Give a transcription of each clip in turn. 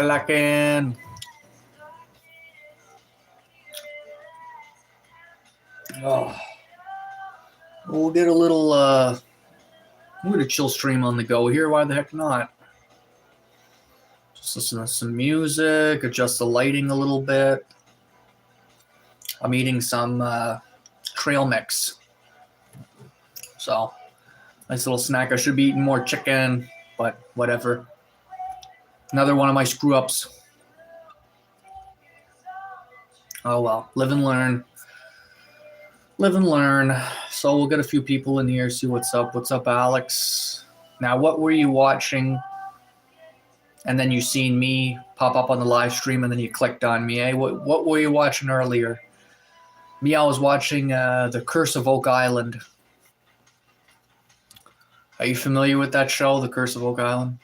Lacking. Oh, we'll get a little we'll get a chill stream on the go here. Why the heck not? Just listen to some music, adjust the lighting a little bit. I'm eating some trail mix, so nice little snack. I should be eating more chicken, but whatever. Another one of my screw ups. Oh well, live and learn. Live and learn. So we'll get a few people in here, see what's up. What's up, Alex? Now, what were you watching? And then you seen me pop up on the live stream, and then you clicked on me. Eh? What were you watching earlier? Me, I was watching The Curse of Oak Island. Are you familiar with that show, The Curse of Oak Island?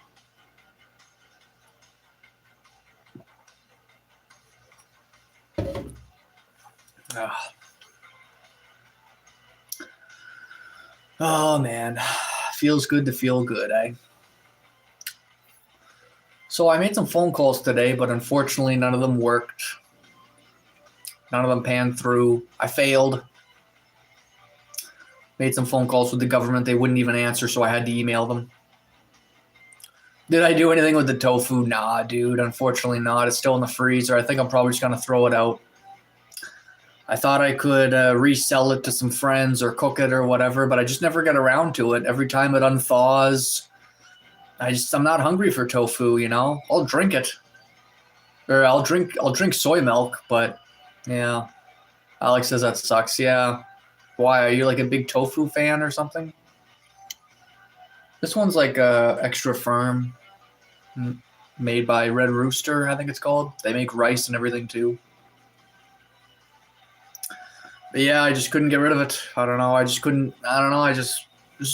Oh, man. Feels good to feel good, eh? So I made some phone calls today, but unfortunately none of them worked. None of them panned through. I failed. Made some phone calls with the government. They wouldn't even answer, so I had to email them. Did I do anything with the tofu? Nah, dude. Unfortunately not. It's still in the freezer. I think I'm probably just going to throw it out. I thought I could resell it to some friends or cook it or whatever, but I just never get around to it. Every time it unthaws, I'm not hungry for tofu, you know? I'll drink it. Or I'll drink soy milk, but yeah. Alex says that sucks. Yeah. Why? Are you like a big tofu fan or something? This one's like extra firm. Made by Red Rooster, I think it's called. They make rice and everything too. But yeah, I just couldn't get rid of it. I don't know. It's just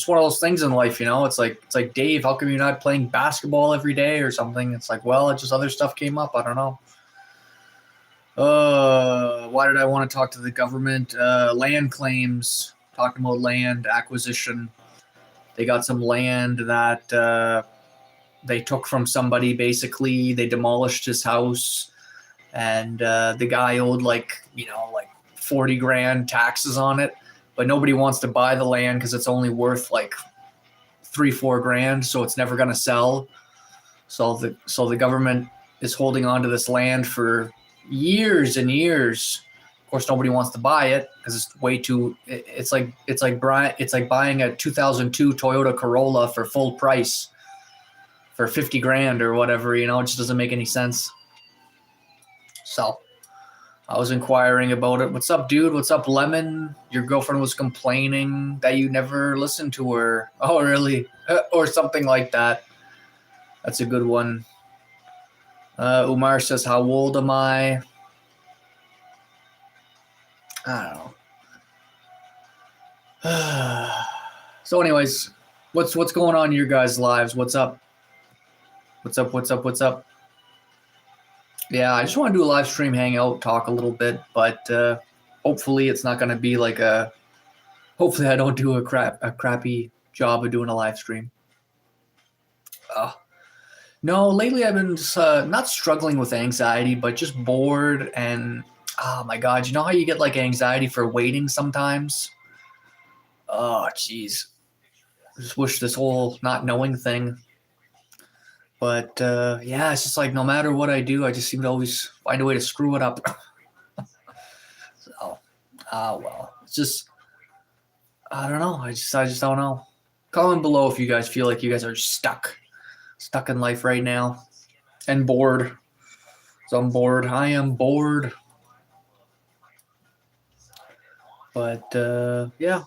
one of those things in life, you know? It's like, Dave, how come you're not playing basketball every day or something? It's like, well, it just other stuff came up. I don't know. Why did I want to talk to the government? Land claims, talking about land acquisition. They got some land that they took from somebody, basically. They demolished his house, and the guy owed like 40 grand taxes on it, but nobody wants to buy the land because it's only worth like 3-4 grand, so it's never going to sell. So the government is holding on to this land for years and years. Of course, nobody wants to buy it because it's way too. It's like buying a 2002 Toyota Corolla for full price for 50 grand or whatever. You know, it just doesn't make any sense. So I was inquiring about it. What's up, dude? What's up, Lemon? Your girlfriend was complaining that you never listened to her. Oh, really? Or something like that. That's a good one. Umar says, how old am I? I don't know. So anyways, what's going on in your guys' lives? What's up? What's up? Yeah, I just want to do a live stream, hang out, talk a little bit, but hopefully it's not going to be like hopefully I don't do a crappy job of doing a live stream. No, lately I've been not struggling with anxiety, but just bored and, oh my God, you know how you get like anxiety for waiting sometimes? Oh, jeez. I just wish this whole not knowing thing. But yeah, it's just like no matter what I do, I just seem to always find a way to screw it up. So, well, it's just, I don't know. I just don't know. Comment below if you guys feel like you guys are stuck in life right now and bored. So I'm bored. I am bored. But yeah.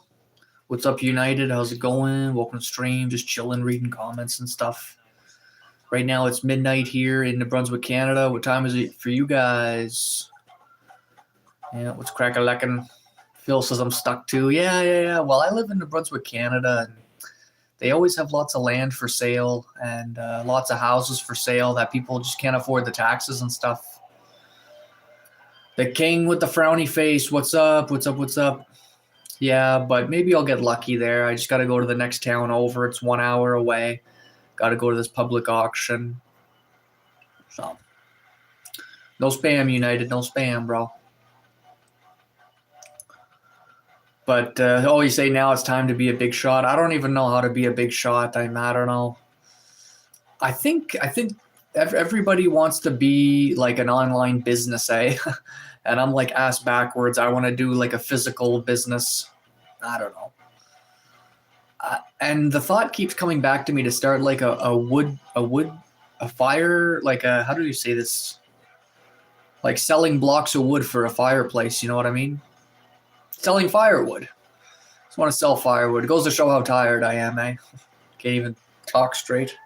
What's up, United? How's it going? Welcome to stream. Just chilling, reading comments and stuff. Right now it's midnight here in New Brunswick, Canada. What time is it for you guys? Yeah, what's crack-a-lackin'? Phil says I'm stuck too. Yeah. Well, I live in New Brunswick, Canada, and they always have lots of land for sale and lots of houses for sale that people just can't afford the taxes and stuff. The king with the frowny face. What's up? Yeah, but maybe I'll get lucky there. I just got to go to the next town over. It's 1 hour away. Got to go to this public auction. So, no spam, United. No spam, bro. But you say now it's time to be a big shot. I don't even know how to be a big shot. I don't know. I think everybody wants to be like an online business, eh? And I'm like ass backwards. I want to do like a physical business. I don't know. And the thought keeps coming back to me to start like a fire, like a, how do you say this? Like selling blocks of wood for a fireplace. You know what I mean? Selling firewood. Just want to sell firewood. It goes to show how tired I am, eh? Can't even talk straight.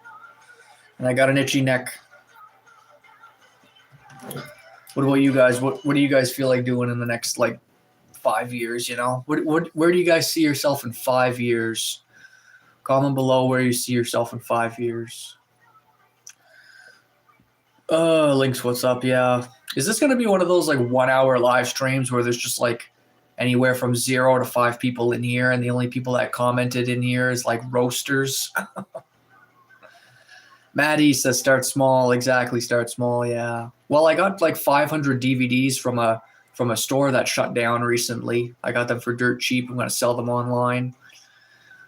And I got an itchy neck. What about you guys? What do you guys feel like doing in the next like 5 years? You know, where do you guys see yourself in 5 years? Comment below where you see yourself in 5 years. Links, what's up? Yeah, is this gonna be one of those like 1 hour live streams where there's just like anywhere from 0 to 5 people in here, and the only people that commented in here is like roasters? Maddie says start small. Exactly, start small. Yeah. Well, I got like 500 DVDs from a store that shut down recently. I got them for dirt cheap. I'm gonna sell them online.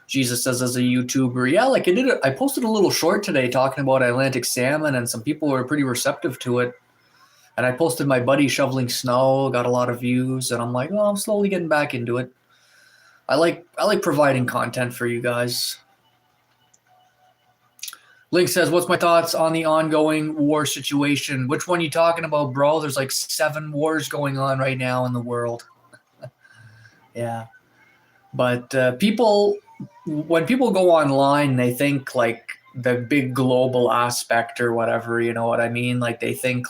Jesus says as a YouTuber, yeah, like I posted a little short today talking about Atlantic salmon, and some people were pretty receptive to it. And I posted my buddy shoveling snow, got a lot of views, and I'm like, oh, I'm slowly getting back into it. I like providing content for you guys. Link says, what's my thoughts on the ongoing war situation? Which one are you talking about, bro? There's like 7 wars going on right now in the world. Yeah. But when people go online, they think like the big global aspect or whatever, you know what I mean? Like they think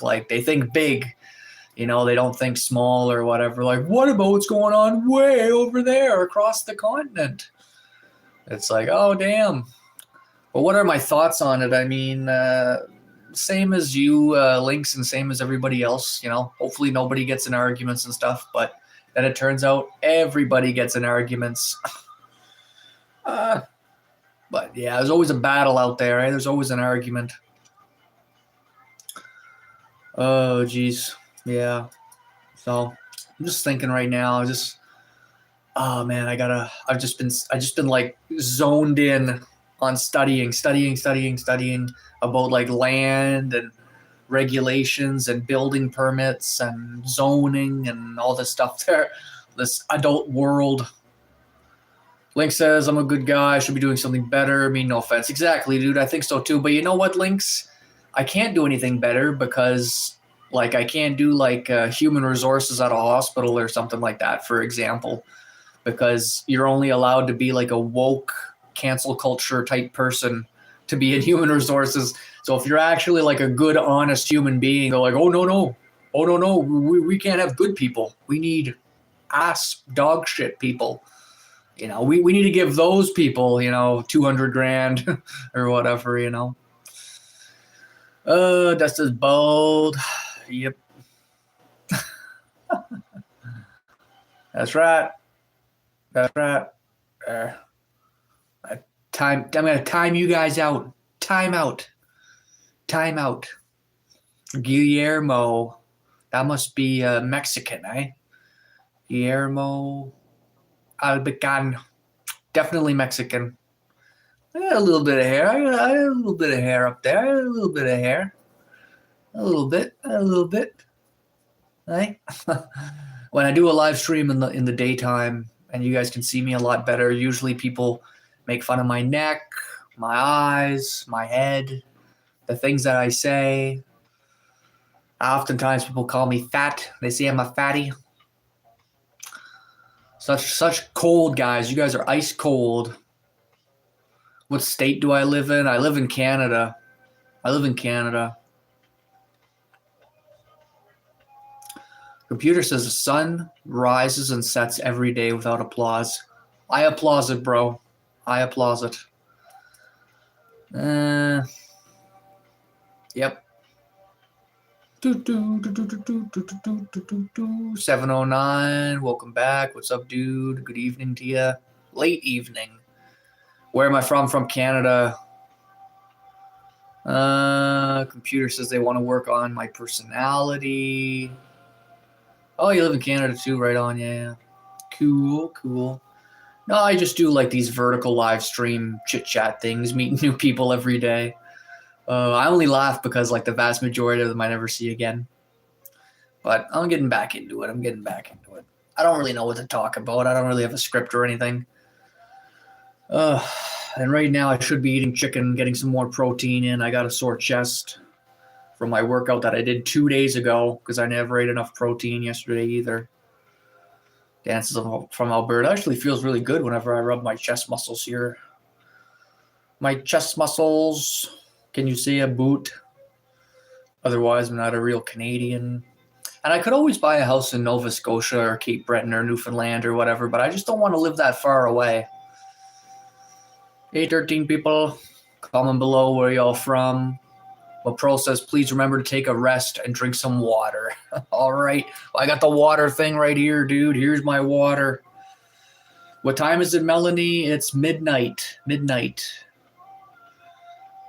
big, you know, they don't think small or whatever. Like, what about what's going on way over there across the continent? It's like, oh, damn. But what are my thoughts on it? I mean, same as you, Links, and same as everybody else. You know, hopefully nobody gets in arguments and stuff. But then it turns out everybody gets in arguments. But yeah, there's always a battle out there, right? There's always an argument. Oh, geez. Yeah. So I'm just thinking right now, oh man, I've just been like zoned in on studying about like land and regulations and building permits and zoning and all this stuff there. This adult world. Link says, I'm a good guy. I should be doing something better. I mean, no offense. Exactly, dude. I think so too. But you know what, Links? I can't do anything better because like I can't do like human resources at a hospital or something like that, for example, because you're only allowed to be like a woke cancel culture type person to be in human resources. So if you're actually like a good, honest human being, they're like, oh, no, we can't have good people. We need ass dog shit people. You know, we need to give those people, you know, 200 grand or whatever, you know. Dust is bold. Yep. That's right. That's right. I'm going to time you guys out. Time out. Guillermo. That must be Mexican, eh? Guillermo Albican. Definitely Mexican. I got a little bit of hair. I got a little bit of hair up there. A little bit of hair. A little bit. Right? When I do a live stream in the daytime, and you guys can see me a lot better, usually people make fun of my neck, my eyes, my head, the things that I say. Oftentimes people call me fat. They say I'm a fatty. Such cold, guys. You guys are ice cold. What state do I live in? I live in Canada. Computer says the sun rises and sets every day without applause. I applaud it, bro. I applaud it. Yep. 709. Welcome back. What's up, dude? Good evening to you. Late evening. Where am I from? From Canada. Computer says they want to work on my personality. Oh, you live in Canada too, right on, yeah. Cool, cool. No, I just do like these vertical live stream chit chat things, meet new people every day. I only laugh because like the vast majority of them I never see again. But I'm getting back into it. I don't really know what to talk about. I don't really have a script or anything. And right now I should be eating chicken, getting some more protein in. I got a sore chest from my workout that I did 2 days ago because I never ate enough protein yesterday either. Dances from Alberta actually feels really good whenever I rub my chest muscles here. My chest muscles. Can you see a boot? Otherwise, I'm not a real Canadian. And I could always buy a house in Nova Scotia or Cape Breton or Newfoundland or whatever, but I just don't want to live that far away. Hey, 13 people, comment below where y'all from. Pro says, please remember to take a rest and drink some water. All right. Well, I got the water thing right here, dude. Here's my water. What time is it, Melanie? It's midnight.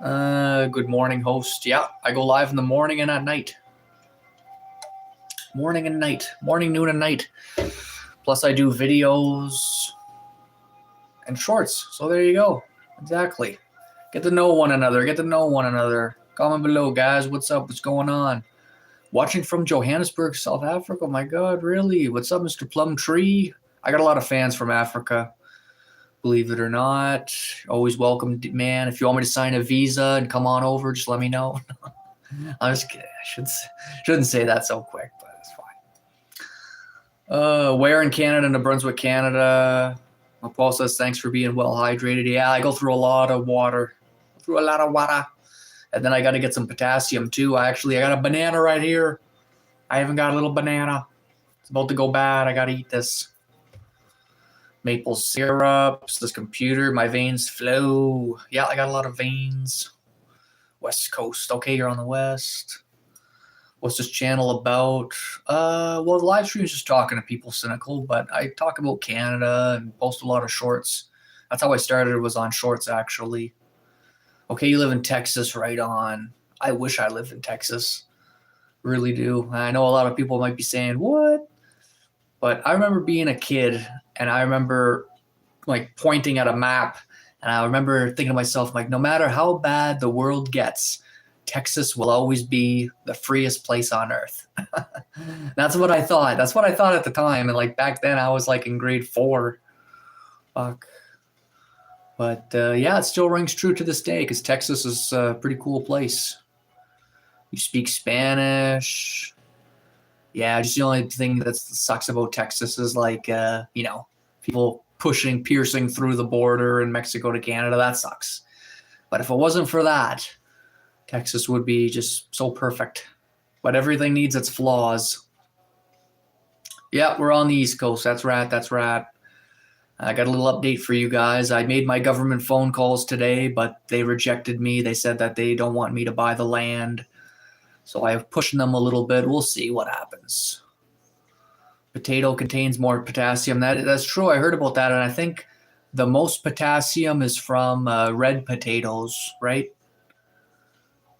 Good morning, host. Yeah, I go live in the morning and at night. Morning, noon, and night. Plus, I do videos and shorts. So there you go. Exactly. Get to know one another. Comment below, guys. What's up? What's going on? Watching from Johannesburg, South Africa. Oh my God, really? What's up, Mr. Plum Tree? I got a lot of fans from Africa. Believe it or not. Always welcome, man. If you want me to sign a visa and come on over, just let me know. I'm just kidding. I shouldn't say that so quick, but it's fine. Where in Canada? New Brunswick, Canada. Paul says, thanks for being well hydrated. Yeah, I go through a lot of water. And then I got to get some potassium too. I got a banana right here. I even got a little banana. It's about to go bad. I got to eat this. Maple syrups, this computer, my veins flow. Yeah, I got a lot of veins. West Coast. Okay, you're on the West. What's this channel about? Well, the live stream is just talking to people cynical, but I talk about Canada and post a lot of shorts. That's how I started, was on shorts, actually. Okay, you live in Texas, right on. I wish I lived in Texas. Really do. I know a lot of people might be saying, what? But I remember being a kid, and I remember like pointing at a map, and I remember thinking to myself, like, no matter how bad the world gets, Texas will always be the freest place on earth. That's what I thought. That's what I thought at the time. And like back then I was like in grade 4. Fuck. But yeah, it still rings true to this day because Texas is a pretty cool place. You speak Spanish. Yeah, just the only thing that sucks about Texas is like, people piercing through the border in Mexico to Canada. That sucks. But if it wasn't for that, Texas would be just so perfect. But everything needs its flaws. Yeah, we're on the East Coast. That's right. I got a little update for you guys. I made my government phone calls today, but they rejected me. They said that they don't want me to buy the land. So I have pushed them a little bit. We'll see what happens. Potato contains more potassium. That's true. I heard about that. And I think the most potassium is from red potatoes, right?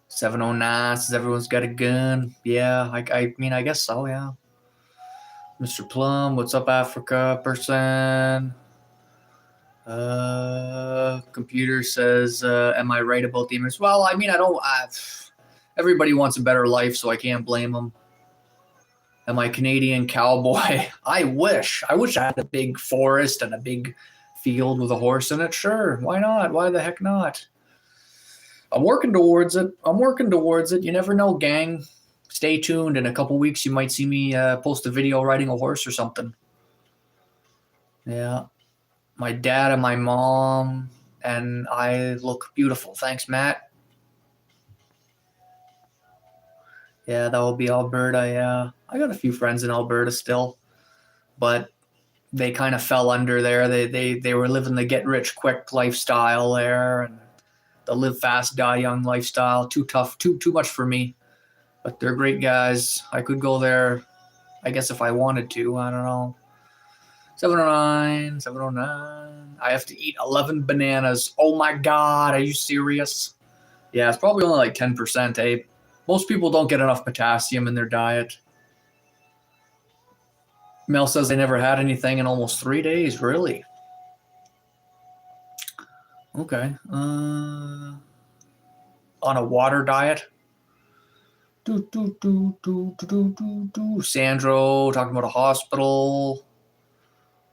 709 says everyone's got a gun. Yeah, I mean, I guess so, yeah. Mr. Plum, what's up, Africa person? Computer says, am I right about the image? Well, I mean, everybody wants a better life, so I can't blame them. Am I Canadian cowboy? I wish I had a big forest and a big field with a horse in it. Sure, why not? Why the heck not? I'm working towards it. You never know, gang. Stay tuned. In a couple weeks, you might see me post a video riding a horse or something. Yeah. My dad and my mom and I look beautiful. Thanks, Matt. Yeah, that will be Alberta, yeah. I got a few friends in Alberta still, but they kind of fell under there. They were living the get-rich-quick lifestyle there, and the live fast, die young lifestyle. Too tough, too much for me. But they're great guys. I could go there, I guess, if I wanted to. I don't know. 709. I have to eat 11 bananas. Oh my God, are you serious? Yeah, it's probably only like 10%, eh? Most people don't get enough potassium in their diet. Mel says they never had anything in almost 3 days. Really? Okay. On a water diet. Sandro talking about a hospital.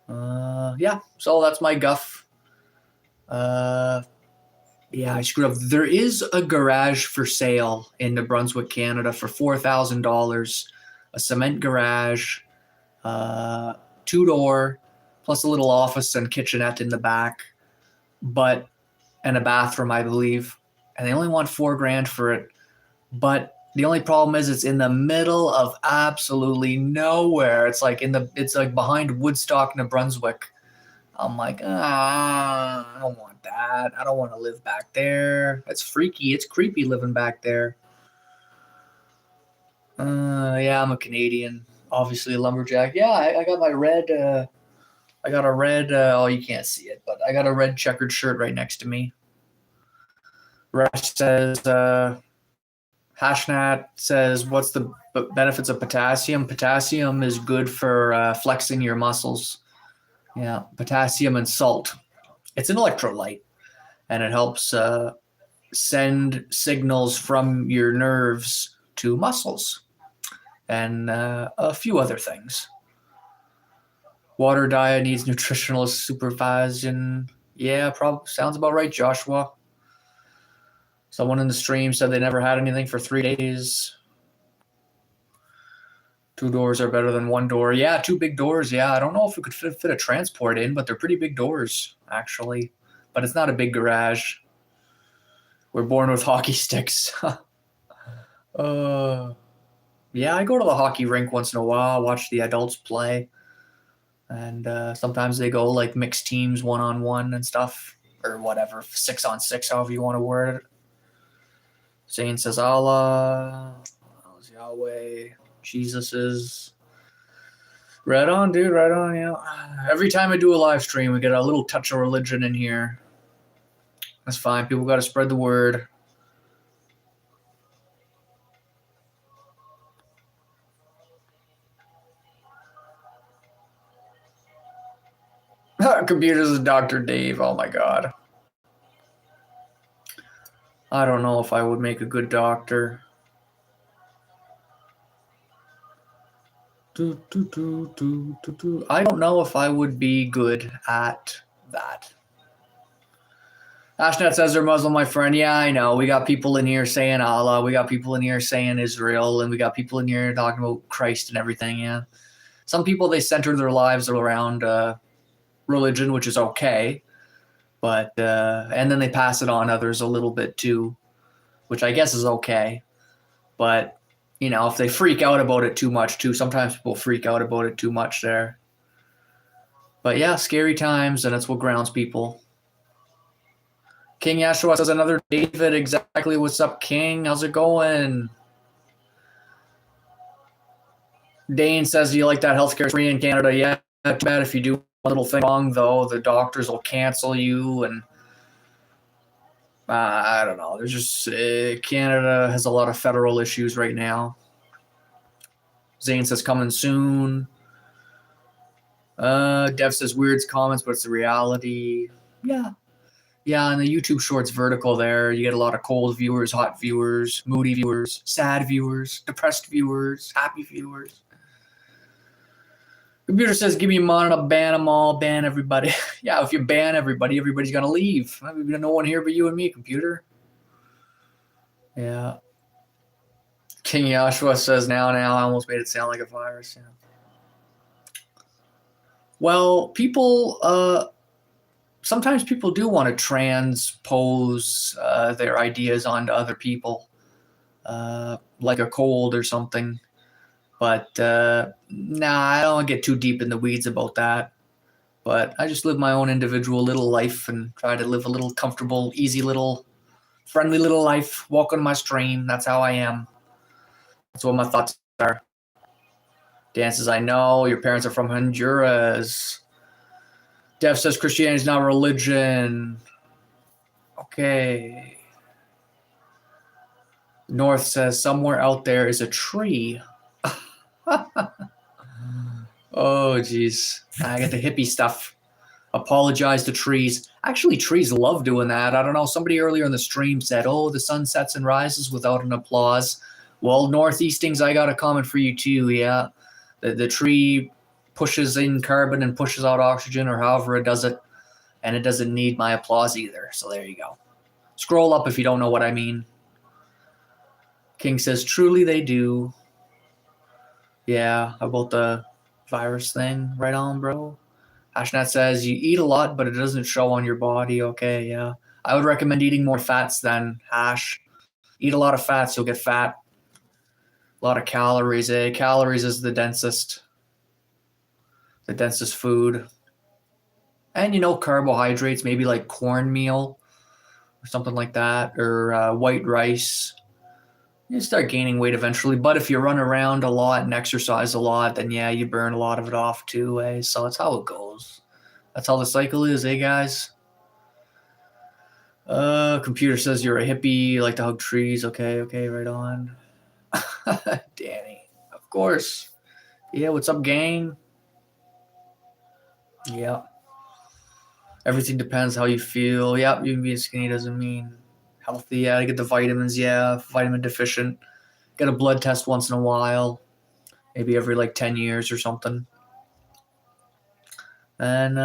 Yeah, so that's my guff. Yeah, I screwed up. There is a garage for sale in New Brunswick, Canada for $4,000. A cement garage, 2-door, plus a little office and kitchenette in the back, but and a bathroom, I believe. And they only want $4,000 for it. But the only problem is it's in the middle of absolutely nowhere. It's like behind Woodstock, New Brunswick. I'm like, I don't want that. I don't want to live back there. It's freaky. It's creepy living back there. Yeah, I'm a Canadian. Obviously a lumberjack. Yeah, I got my red. I got a red. Oh, you can't see it, but I got a red checkered shirt right next to me. Rush says, Hashnat says, what's the benefits of potassium? Potassium is good for flexing your muscles. Yeah, potassium and salt. It's an electrolyte, and it helps send signals from your nerves to muscles and a few other things. Water diet needs nutritionalist supervision. Yeah, probably sounds about right, Joshua. Someone in the stream said they never had anything for 3 days. 2 doors are better than 1 door. Yeah, 2 big doors. Yeah, I don't know if we could fit a transport in, but they're pretty big doors, actually. But it's not a big garage. We're born with hockey sticks. Yeah, I go to the hockey rink once in a while, watch the adults play. And sometimes they go like mixed teams, 1-on-1 and stuff, or whatever, 6-on-6, however you want to word it. Zane says Allah, Yahweh, Jesus is. Right on, dude, right on, yeah. Every time I do a live stream, we get a little touch of religion in here. That's fine. People got to spread the word. Computers is Dr. Dave. Oh my God. I don't know if I would make a good doctor. I don't know if I would be good at that. Ashnet says they're Muslim, my friend. Yeah, I know. We got people in here saying Allah. We got people in here saying Israel. And we got people in here talking about Christ and everything, yeah. Some people, they center their lives around religion, which is okay. But and then they pass it on others a little bit too, which I guess is okay. But, you know, if they freak out about it too much too, sometimes people freak out about it too much there. But yeah, scary times, and that's what grounds people. King Yashua says another David. Exactly. What's up, King? How's it going? Dane says, do you like that healthcare free in Canada? Yeah, not too bad. If you do one little thing wrong, though, the doctors will cancel you. And I don't know. There's just Canada has a lot of federal issues right now. Zane says coming soon. Dev says weird comments, but it's the reality. Yeah. Yeah, on the YouTube Shorts vertical there, you get a lot of cold viewers, hot viewers, moody viewers, sad viewers, depressed viewers, happy viewers. Computer says, give me a monitor, ban them all, ban everybody. Yeah, if you ban everybody, everybody's going to leave. There's no one here but you and me, computer. Yeah. King Joshua says, now, I almost made it sound like a virus. Yeah. Well, people... sometimes people do want to transpose their ideas onto other people, like a cold or something. But I don't get too deep in the weeds about that. But I just live my own individual little life and try to live a little comfortable, easy little, friendly little life, walk on my stream. That's how I am. That's what my thoughts are. Dan says, I know your parents are from Honduras. Dev says Christianity is not religion. Okay. North says somewhere out there is a tree. Oh, geez. I get the hippie stuff. Apologize to trees. Actually, trees love doing that. I don't know. Somebody earlier in the stream said, oh, the sun sets and rises without an applause. Well, Northeastings, I got a comment for you too. Yeah. The tree pushes in carbon and pushes out oxygen, or however it does it. And it doesn't need my applause either. So there you go. Scroll up if you don't know what I mean. King says, truly they do. Yeah, about the virus thing. Right on, bro. Ashnat says, you eat a lot, but it doesn't show on your body. Okay, yeah. I would recommend eating more fats than Hash. Eat a lot of fats, you'll get fat. A lot of calories, eh? Calories is the densest food. And, you know, carbohydrates, maybe like cornmeal or something like that, or white rice. You start gaining weight eventually. But if you run around a lot and exercise a lot, then yeah, you burn a lot of it off too, eh? So that's how it goes. That's how the cycle is, eh, guys? Computer says you're a hippie, you like to hug trees. Okay, right on. Danny, of course. Yeah, what's up, gang? Yeah. Everything depends how you feel. Yeah, you being skinny doesn't mean healthy. Yeah, I get the vitamins. Yeah, vitamin deficient. Get a blood test once in a while. Maybe every like 10 years or something. And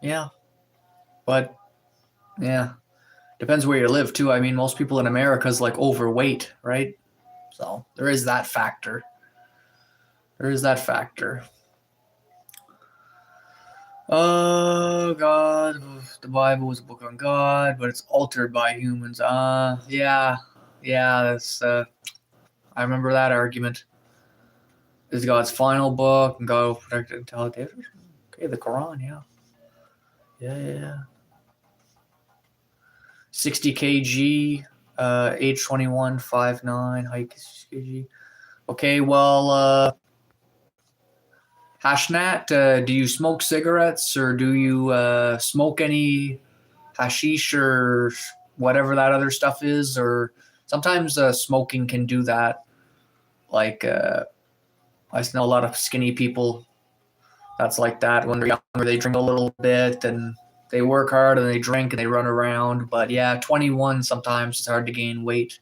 yeah. But yeah. Depends where you live too. I mean, most people in America is like overweight, right? So there is that factor. Oh God, the Bible was a book on God, but it's altered by humans. Yeah, that's I remember that argument. Is God's final book, and God will protect it until it. Okay, the Quran, yeah. 60 kg, age 21, 5'9", height 60 kg. Okay, well, Hashnat, do you smoke cigarettes, or do you smoke any hashish or whatever that other stuff is? Or sometimes smoking can do that. Like I know a lot of skinny people that's like that. When they're younger, they drink a little bit and they work hard and they drink and they run around. But yeah, 21 sometimes it's hard to gain weight.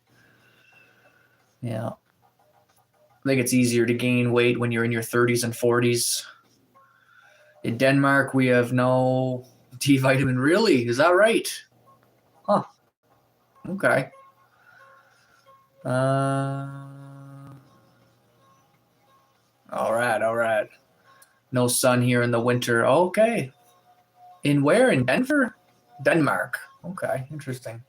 Yeah. I think it's easier to gain weight when you're in your 30s and 40s. In Denmark, we have no D vitamin. Really? Is that right? Huh. Okay. All right. No sun here in the winter. Okay. In where? In Denver? Denmark. Okay, interesting.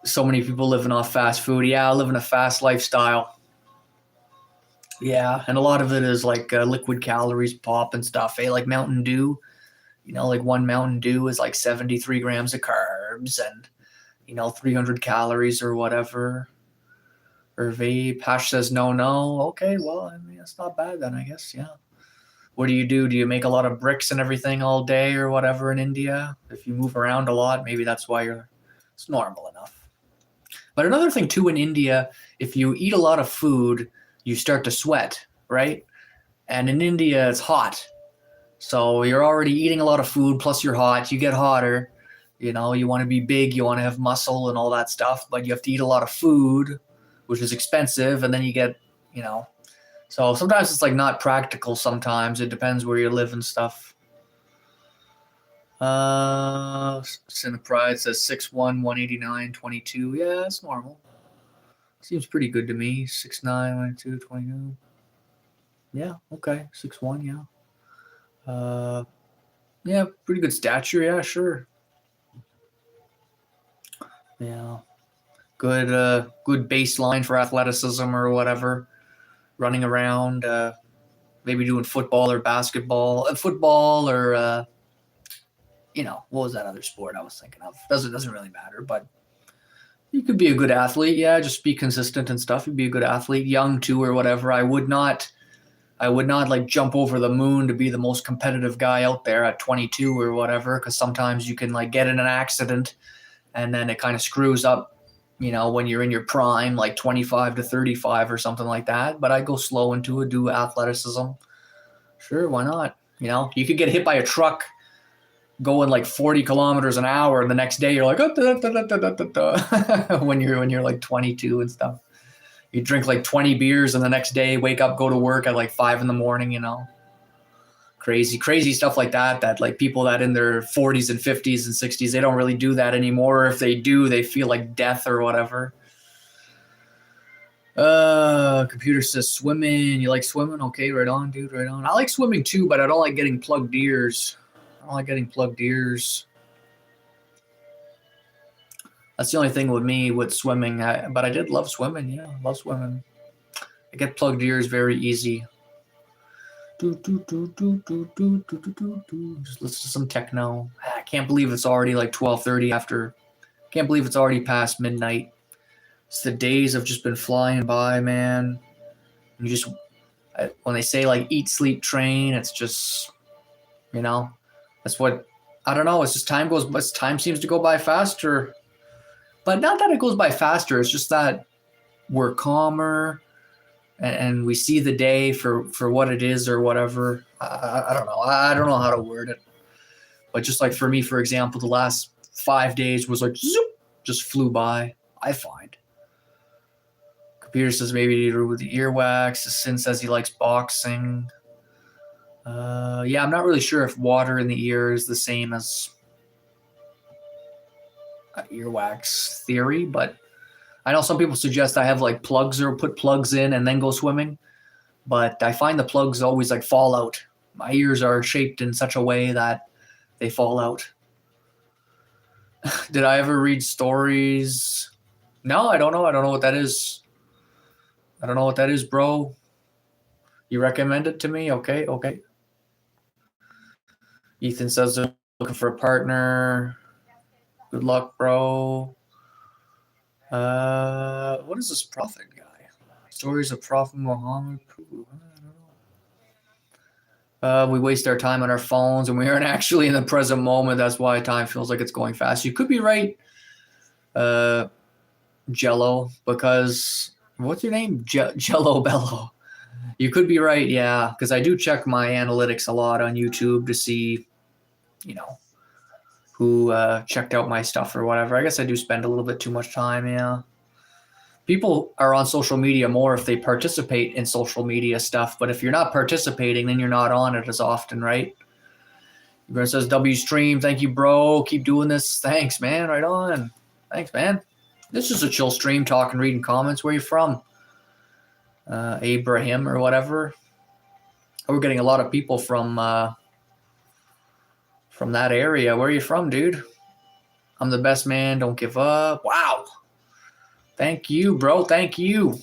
So many people living off fast food. Yeah, living a fast lifestyle. Yeah, and a lot of it is like liquid calories, pop and stuff. Like Mountain Dew. You know, like one Mountain Dew is like 73 grams of carbs and, 300 calories or whatever. Or vape. Hash says no. Okay, well, I mean, that's not bad then, I guess, yeah. What do? Do you make a lot of bricks and everything all day or whatever in India? If you move around a lot, maybe that's why it's normal enough. But another thing too in India, if you eat a lot of food, you start to sweat, right? And in India, it's hot. So you're already eating a lot of food, plus you're hot, you get hotter. You want to be big, you want to have muscle and all that stuff, but you have to eat a lot of food, which is expensive, and then you get, so sometimes it's like not practical sometimes. It depends where you live and stuff. Cinepride says 6'1", 189, 22. Yeah, that's normal. Seems pretty good to me. 6'9", 192, 22. Yeah, okay. 6'1", yeah. Yeah, pretty good stature. Yeah, sure. Yeah. Good baseline for athleticism or whatever. Running around, maybe doing football or basketball. Football or, what was that other sport I was thinking of? Doesn't really matter, but you could be a good athlete. Yeah, just be consistent and stuff. You'd be a good athlete, young too or whatever. I would not like jump over the moon to be the most competitive guy out there at 22 or whatever, because sometimes you can like get in an accident and then it kind of screws up you know, when you're in your prime, like 25 to 35 or something like that. But I go slow into it, do athleticism. Sure, why not? You know, you could get hit by a truck going like 40 kilometers an hour, and the next day you're like, when you're like 22 and stuff. You drink like 20 beers, and the next day wake up, go to work at like 5 in the morning, you know. Crazy stuff like that, that like people that in their 40s and 50s and 60s, they don't really do that anymore. If they do, they feel like death or whatever. Computer says swimming. You like swimming? Okay, right on, dude, right on. I like swimming too, but I don't like getting plugged ears. That's the only thing with me with swimming. But I did love swimming. Yeah, love swimming. I get plugged ears very easy. Just listen to some techno. I can't believe it's already like 12:30 after. Can't believe it's already past midnight. It's the days have just been flying by, man. You just, when they say like eat, sleep, train, it's just, you know, that's what, I don't know. It's just time seems to go by faster. But not that it goes by faster. It's just that we're calmer. And we see the day for what it is or whatever. I don't know. I don't know how to word it. But just like for me, for example, the last 5 days was like, zoop, just flew by, I find. Computer says maybe with the earwax. The Sin says he likes boxing. Yeah, I'm not really sure if water in the ear is the same as earwax theory, but I know some people suggest I have like plugs or put plugs in and then go swimming, but I find the plugs always like fall out. My ears are shaped in such a way that they fall out. Did I ever read stories? No, I don't know. I don't know what that is. I don't know what that is, bro. You recommend it to me? Okay. Ethan says they're looking for a partner. Good luck, bro. What is this prophet guy? Stories of Prophet Muhammad. We waste our time on our phones, and we aren't actually in the present moment. That's why time feels like it's going fast. You could be right, Jello, because what's your name? Jello Bello. You could be right, yeah, because I do check my analytics a lot on YouTube to see, you know, who checked out my stuff or whatever. I guess I do spend a little bit too much time, yeah. People are on social media more if they participate in social media stuff, but if you're not participating, then you're not on it as often, right? It says W stream, thank you, bro. Keep doing this. Thanks, man. Right on. Thanks, man. This is a chill stream, talking, reading comments. Where you from? Abraham or whatever. We're getting a lot of people from that area. Where are you from, dude? I'm the best man. Don't give up. Wow. Thank you, bro. Thank you. I'm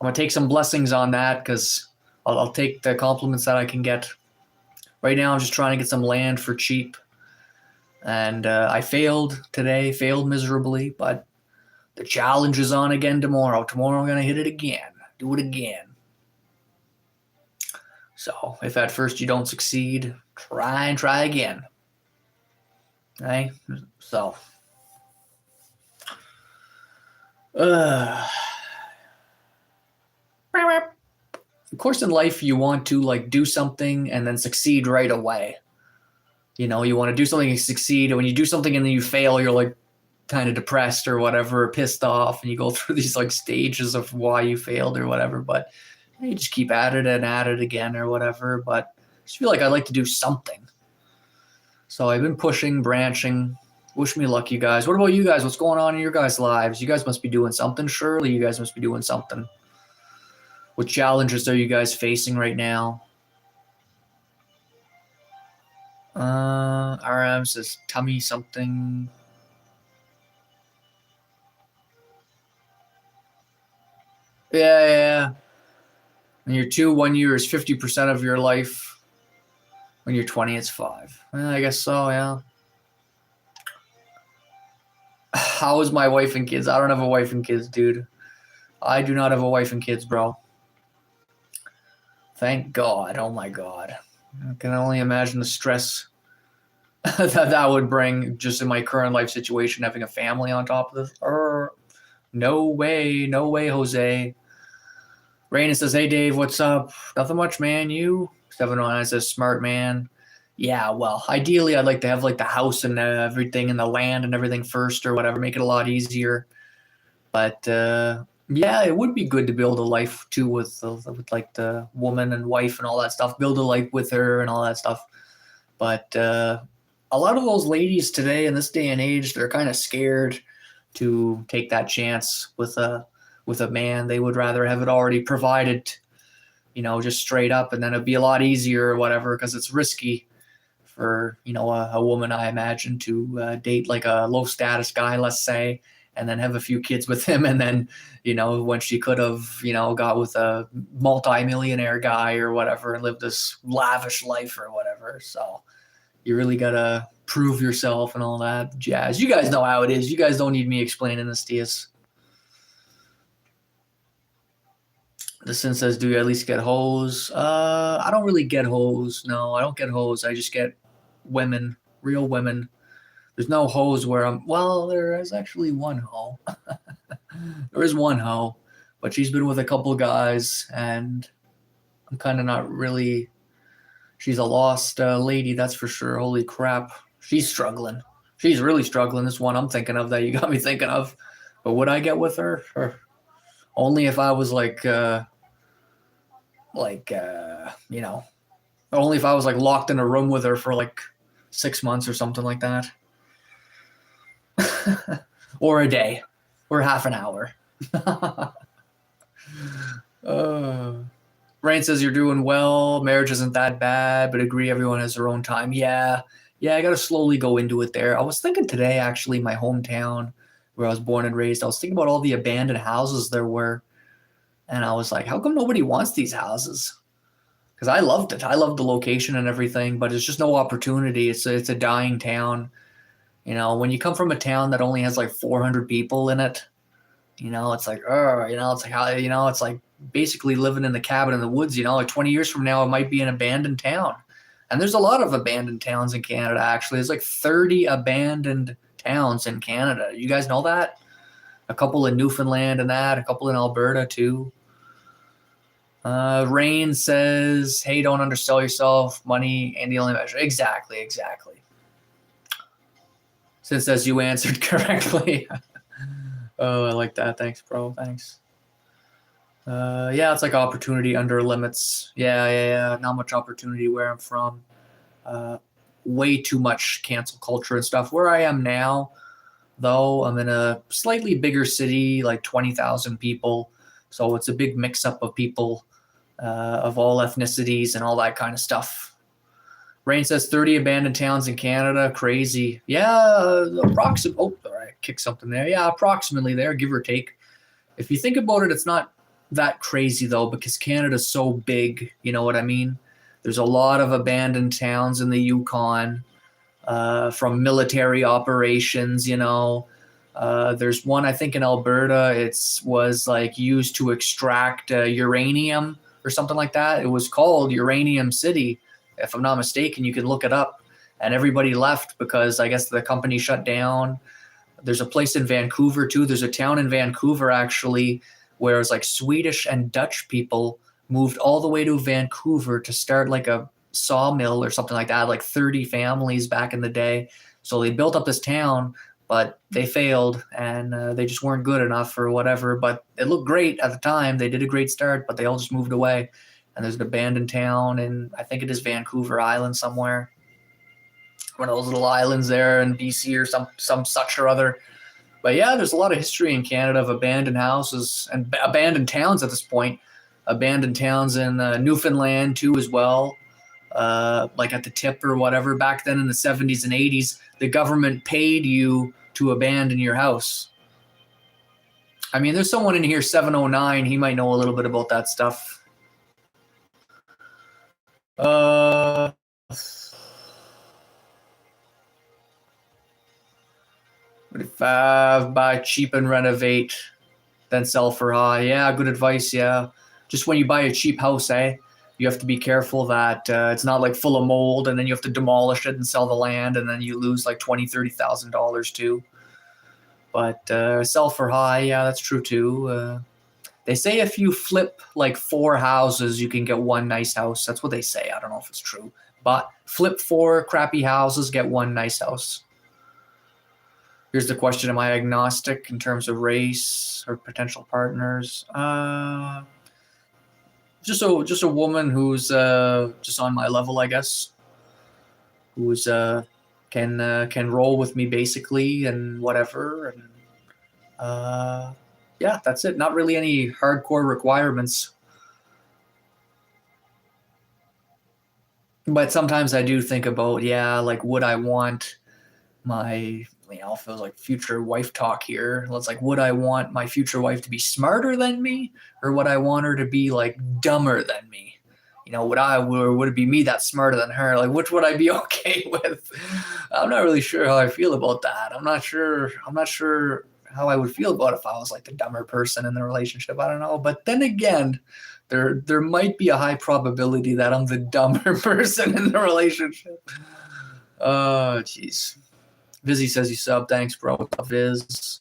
going to take some blessings on that because I'll take the compliments that I can get. Right now, I'm just trying to get some land for cheap. And I failed today, failed miserably, but the challenge is on again tomorrow. Tomorrow, I'm going to hit it again. Do it again. So if at first you don't succeed, try and try again. Okay? So. Of course, in life, you want to like do something and then succeed right away. You know, you want to do something and succeed, and when you do something and then you fail, you're like kind of depressed or whatever, pissed off, and you go through these like stages of why you failed or whatever. But you just keep at it and at it again or whatever. But I just feel like I'd like to do something. So I've been pushing, branching. Wish me luck, you guys. What about you guys? What's going on in your guys' lives? You guys must be doing something. Surely you guys must be doing something. What challenges are you guys facing right now? RM says tummy something. Yeah. When you're 2, 1 year is 50% of your life. When you're 20, it's 5. I guess so, yeah. How is my wife and kids? I don't have a wife and kids, dude. I do not have a wife and kids, bro. Thank God. Oh, my God. I can only imagine the stress that would bring just in my current life situation, having a family on top of this. No way, Jose. Raina says, "Hey Dave, what's up? Nothing much, man. You?" 709 says, "Smart man." Yeah, well, ideally, I'd like to have like the house and everything and the land and everything first or whatever, make it a lot easier. But yeah, it would be good to build a life too with like the woman and wife and all that stuff. Build a life with her and all that stuff. But a lot of those ladies today in this day and age, they're kind of scared to take that chance with a man. They would rather have it already provided, just straight up, and then it'd be a lot easier or whatever because it's risky for a woman, I imagine, to date like a low status guy, let's say, and then have a few kids with him, and then when she could have got with a multi-millionaire guy or whatever and lived this lavish life or whatever. So you really gotta prove yourself and all that jazz. You guys know how it is. You guys don't need me explaining this to you. The Sin says, "Do you at least get hoes?" I don't really get hoes. No, I don't get hoes. I just get women, real women. There's no hoes where well, there is actually one hoe. There is one hoe, but she's been with a couple guys, and I'm kind of not really. She's a lost lady, that's for sure. Holy crap. She's struggling. She's really struggling. This one I'm thinking of that you got me thinking of. But would I get with her? Only if I was only if I was like locked in a room with her for like 6 months or something like that. Or a day. Or half an hour. Rain says, "You're doing well. Marriage isn't that bad, but agree everyone has their own time." Yeah, I got to slowly go into it there. I was thinking today, actually, my hometown where I was born and raised, I was thinking about all the abandoned houses there were. And I was like, how come nobody wants these houses? Because I loved it. I loved the location and everything, but it's just no opportunity. It's a dying town. When you come from a town that only has like 400 people in it, it's like, it's like how, it's like basically living in the cabin in the woods, like 20 years from now, it might be an abandoned town. And there's a lot of abandoned towns in Canada, actually. There's like 30 abandoned towns in Canada. You guys know that? A couple in Newfoundland and a couple in Alberta too. Rain says, "Hey, don't undersell yourself. Money and the only measure." Exactly. Since says you answered correctly. Oh, I like that. Thanks, bro. Thanks. Yeah, it's like opportunity under limits. Yeah. Not much opportunity where I'm from. Way too much cancel culture and stuff. Where I am now, though, I'm in a slightly bigger city, like 20,000 people. So it's a big mix-up of people of all ethnicities and all that kind of stuff. Rain says 30 abandoned towns in Canada. Crazy. Yeah, approximately. Oh, all right, kick something there. Yeah, approximately there, give or take. If you think about it, it's not that crazy, though, because Canada's so big. You know what I mean? There's a lot of abandoned towns in the Yukon from military operations, There's one, I think, in Alberta. It was like used to extract uranium or something like that. It was called Uranium City, if I'm not mistaken. You can look it up. And everybody left because I guess the company shut down. There's a place in Vancouver too. There's a town in Vancouver actually where it's like Swedish and Dutch people moved all the way to Vancouver to start like a sawmill or something like that, like 30 families back in the day. So they built up this town, but they failed and they just weren't good enough or whatever. But it looked great at the time. They did a great start, but they all just moved away. And there's an abandoned town in, I think it is Vancouver Island somewhere. One of those little islands there in BC or some such or other. But yeah, there's a lot of history in Canada of abandoned houses and abandoned towns at this point. Abandoned towns in Newfoundland too as well. Like at the tip or whatever. Back then in the 70s and 80s, the government paid you to abandon your house. I mean, there's someone in here, 709. He might know a little bit about that stuff. 45, buy cheap and renovate, then sell for high. Yeah, good advice. Yeah, just when you buy a cheap house, you have to be careful that it's not like full of mold, and then you have to demolish it and sell the land, and then you lose like $20,000, $30,000 too. But sell for high, yeah, that's true too. They say if you flip like 4 houses, you can get 1 nice house. That's what they say. I don't know if it's true. But flip 4 crappy houses, get 1 nice house. Here's the question: am I agnostic in terms of race or potential partners? Just a woman who's just on my level, I guess. Who's can roll with me basically and whatever. And yeah, that's it. Not really any hardcore requirements. But sometimes I do think about, yeah, like would I want my, it feels like future wife talk here. It's like, would I want my future wife to be smarter than me, or would I want her to be like dumber than me? Would it be me that's smarter than her? Like, which would I be okay with? I'm not really sure how I feel about that. I'm not sure how I would feel about it if I was like the dumber person in the relationship. I don't know. But then again, there might be a high probability that I'm the dumber person in the relationship. Oh, jeez. Vizzy says you sub. Thanks, bro. What's up, Viz?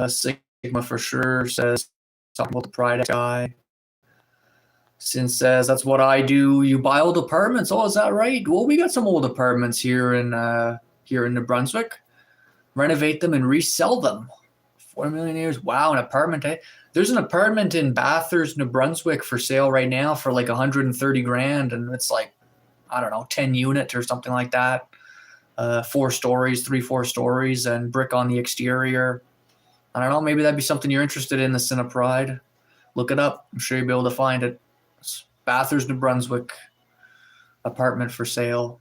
Sigma for sure says something about the Pride guy. Sin says that's what I do. You buy old apartments. Oh, is that right? Well, we got some old apartments here in New Brunswick. Renovate them and resell them. 4 million years. Wow, an apartment. There's an apartment in Bathurst, New Brunswick for sale right now for like 130 grand, and it's like, I don't know, 10 units or something like that. 4 stories, 4 stories, and brick on the exterior. I don't know, maybe that'd be something you're interested in, the Sin of Pride. Look it up. I'm sure you'll be able to find it. It's Bathurst, New Brunswick. Apartment for sale.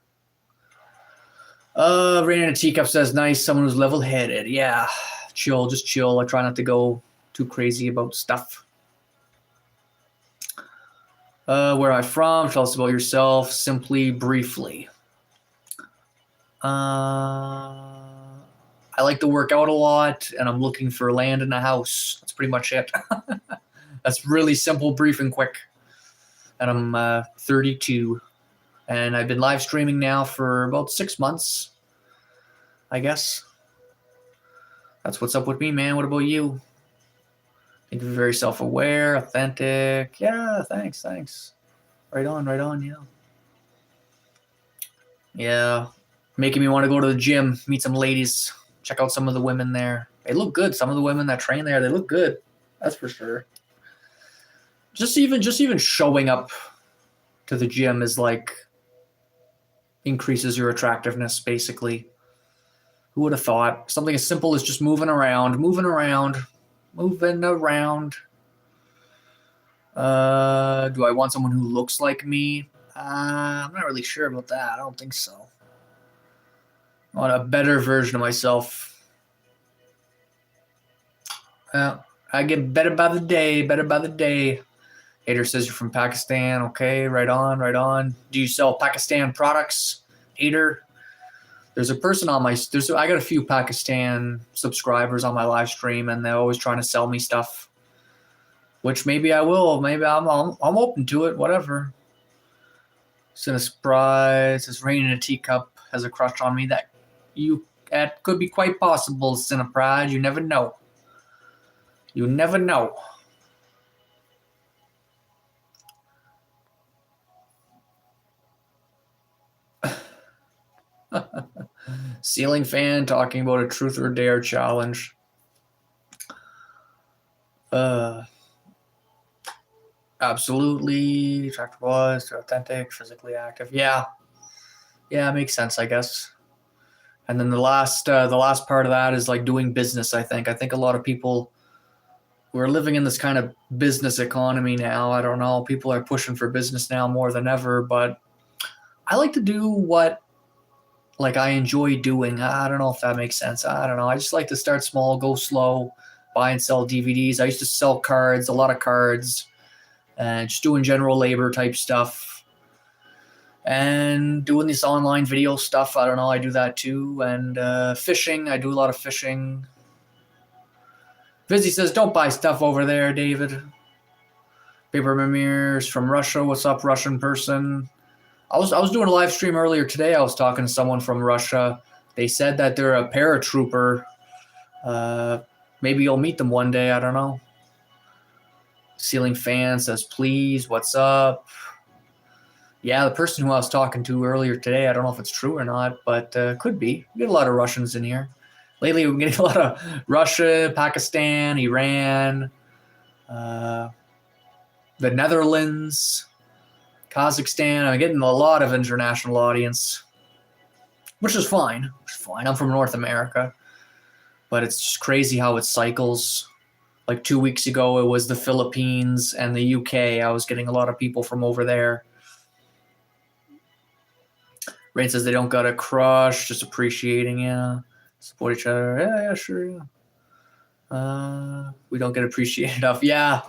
Rain in a Teacup says, nice, someone who's level-headed. Yeah, chill, just chill. I try not to go too crazy about stuff. Where am I from? Tell us about yourself, simply, briefly. I like to work out a lot, and I'm looking for land and a house. That's pretty much it. That's really simple, brief, and quick. And I'm 32. And I've been live streaming now for about 6 months, I guess. That's what's up with me, man. What about you? I think you're very self-aware, authentic. Yeah, thanks. Right on, yeah. Yeah. Making me want to go to the gym, meet some ladies, check out some of the women there. They look good. Some of the women that train there, they look good. That's for sure. Just even showing up to the gym is like increases your attractiveness, basically. Who would have thought? Something as simple as just moving around. Do I want someone who looks like me? I'm not really sure about that. I don't think so. I want a better version of myself. I get better by the day. Hater says you're from Pakistan. Okay, right on. Do you sell Pakistan products? Hater. There's a person on I got a few Pakistan subscribers on my live stream, and they're always trying to sell me stuff. Which maybe I will. Maybe I'm open to it. Whatever. It's a surprise. This Rain in a Teacup has a crush on me. That could be quite possible, Sin of Pride. You never know. Ceiling fan talking about a truth or dare challenge. Absolutely. Attractive was authentic, physically active. Yeah, it makes sense, I guess. And then the last part of that is like doing business. I think a lot of people, we're living in this kind of business economy now. I don't know. People are pushing for business now more than ever, but I like to do what like I enjoy doing. I don't know if that makes sense. I don't know. I just like to start small, go slow, buy and sell DVDs. I used to sell cards, a lot of cards, and just doing general labor type stuff. And doing this online video stuff, I don't know, I do that too. And fishing, I do a lot of fishing. Vizzy says, don't buy stuff over there, David. Paper Mimirs from Russia. What's up, Russian person? I was doing a live stream earlier today. I was talking to someone from Russia. They said that they're a paratrooper Maybe you'll meet them one day. I don't know. Ceiling fan says, please, what's up? Yeah, the person who I was talking to earlier today, I don't know if it's true or not, but could be. We get a lot of Russians in here. Lately, we're getting a lot of Russia, Pakistan, Iran, the Netherlands, Kazakhstan. I'm getting a lot of international audience, which is fine. I'm from North America, but it's just crazy how it cycles. Like 2 weeks ago, it was the Philippines and the UK. I was getting a lot of people from over there. Rain says they don't got a crush, just appreciating, yeah. Support each other. Yeah, sure, yeah. We don't get appreciated enough. Yeah,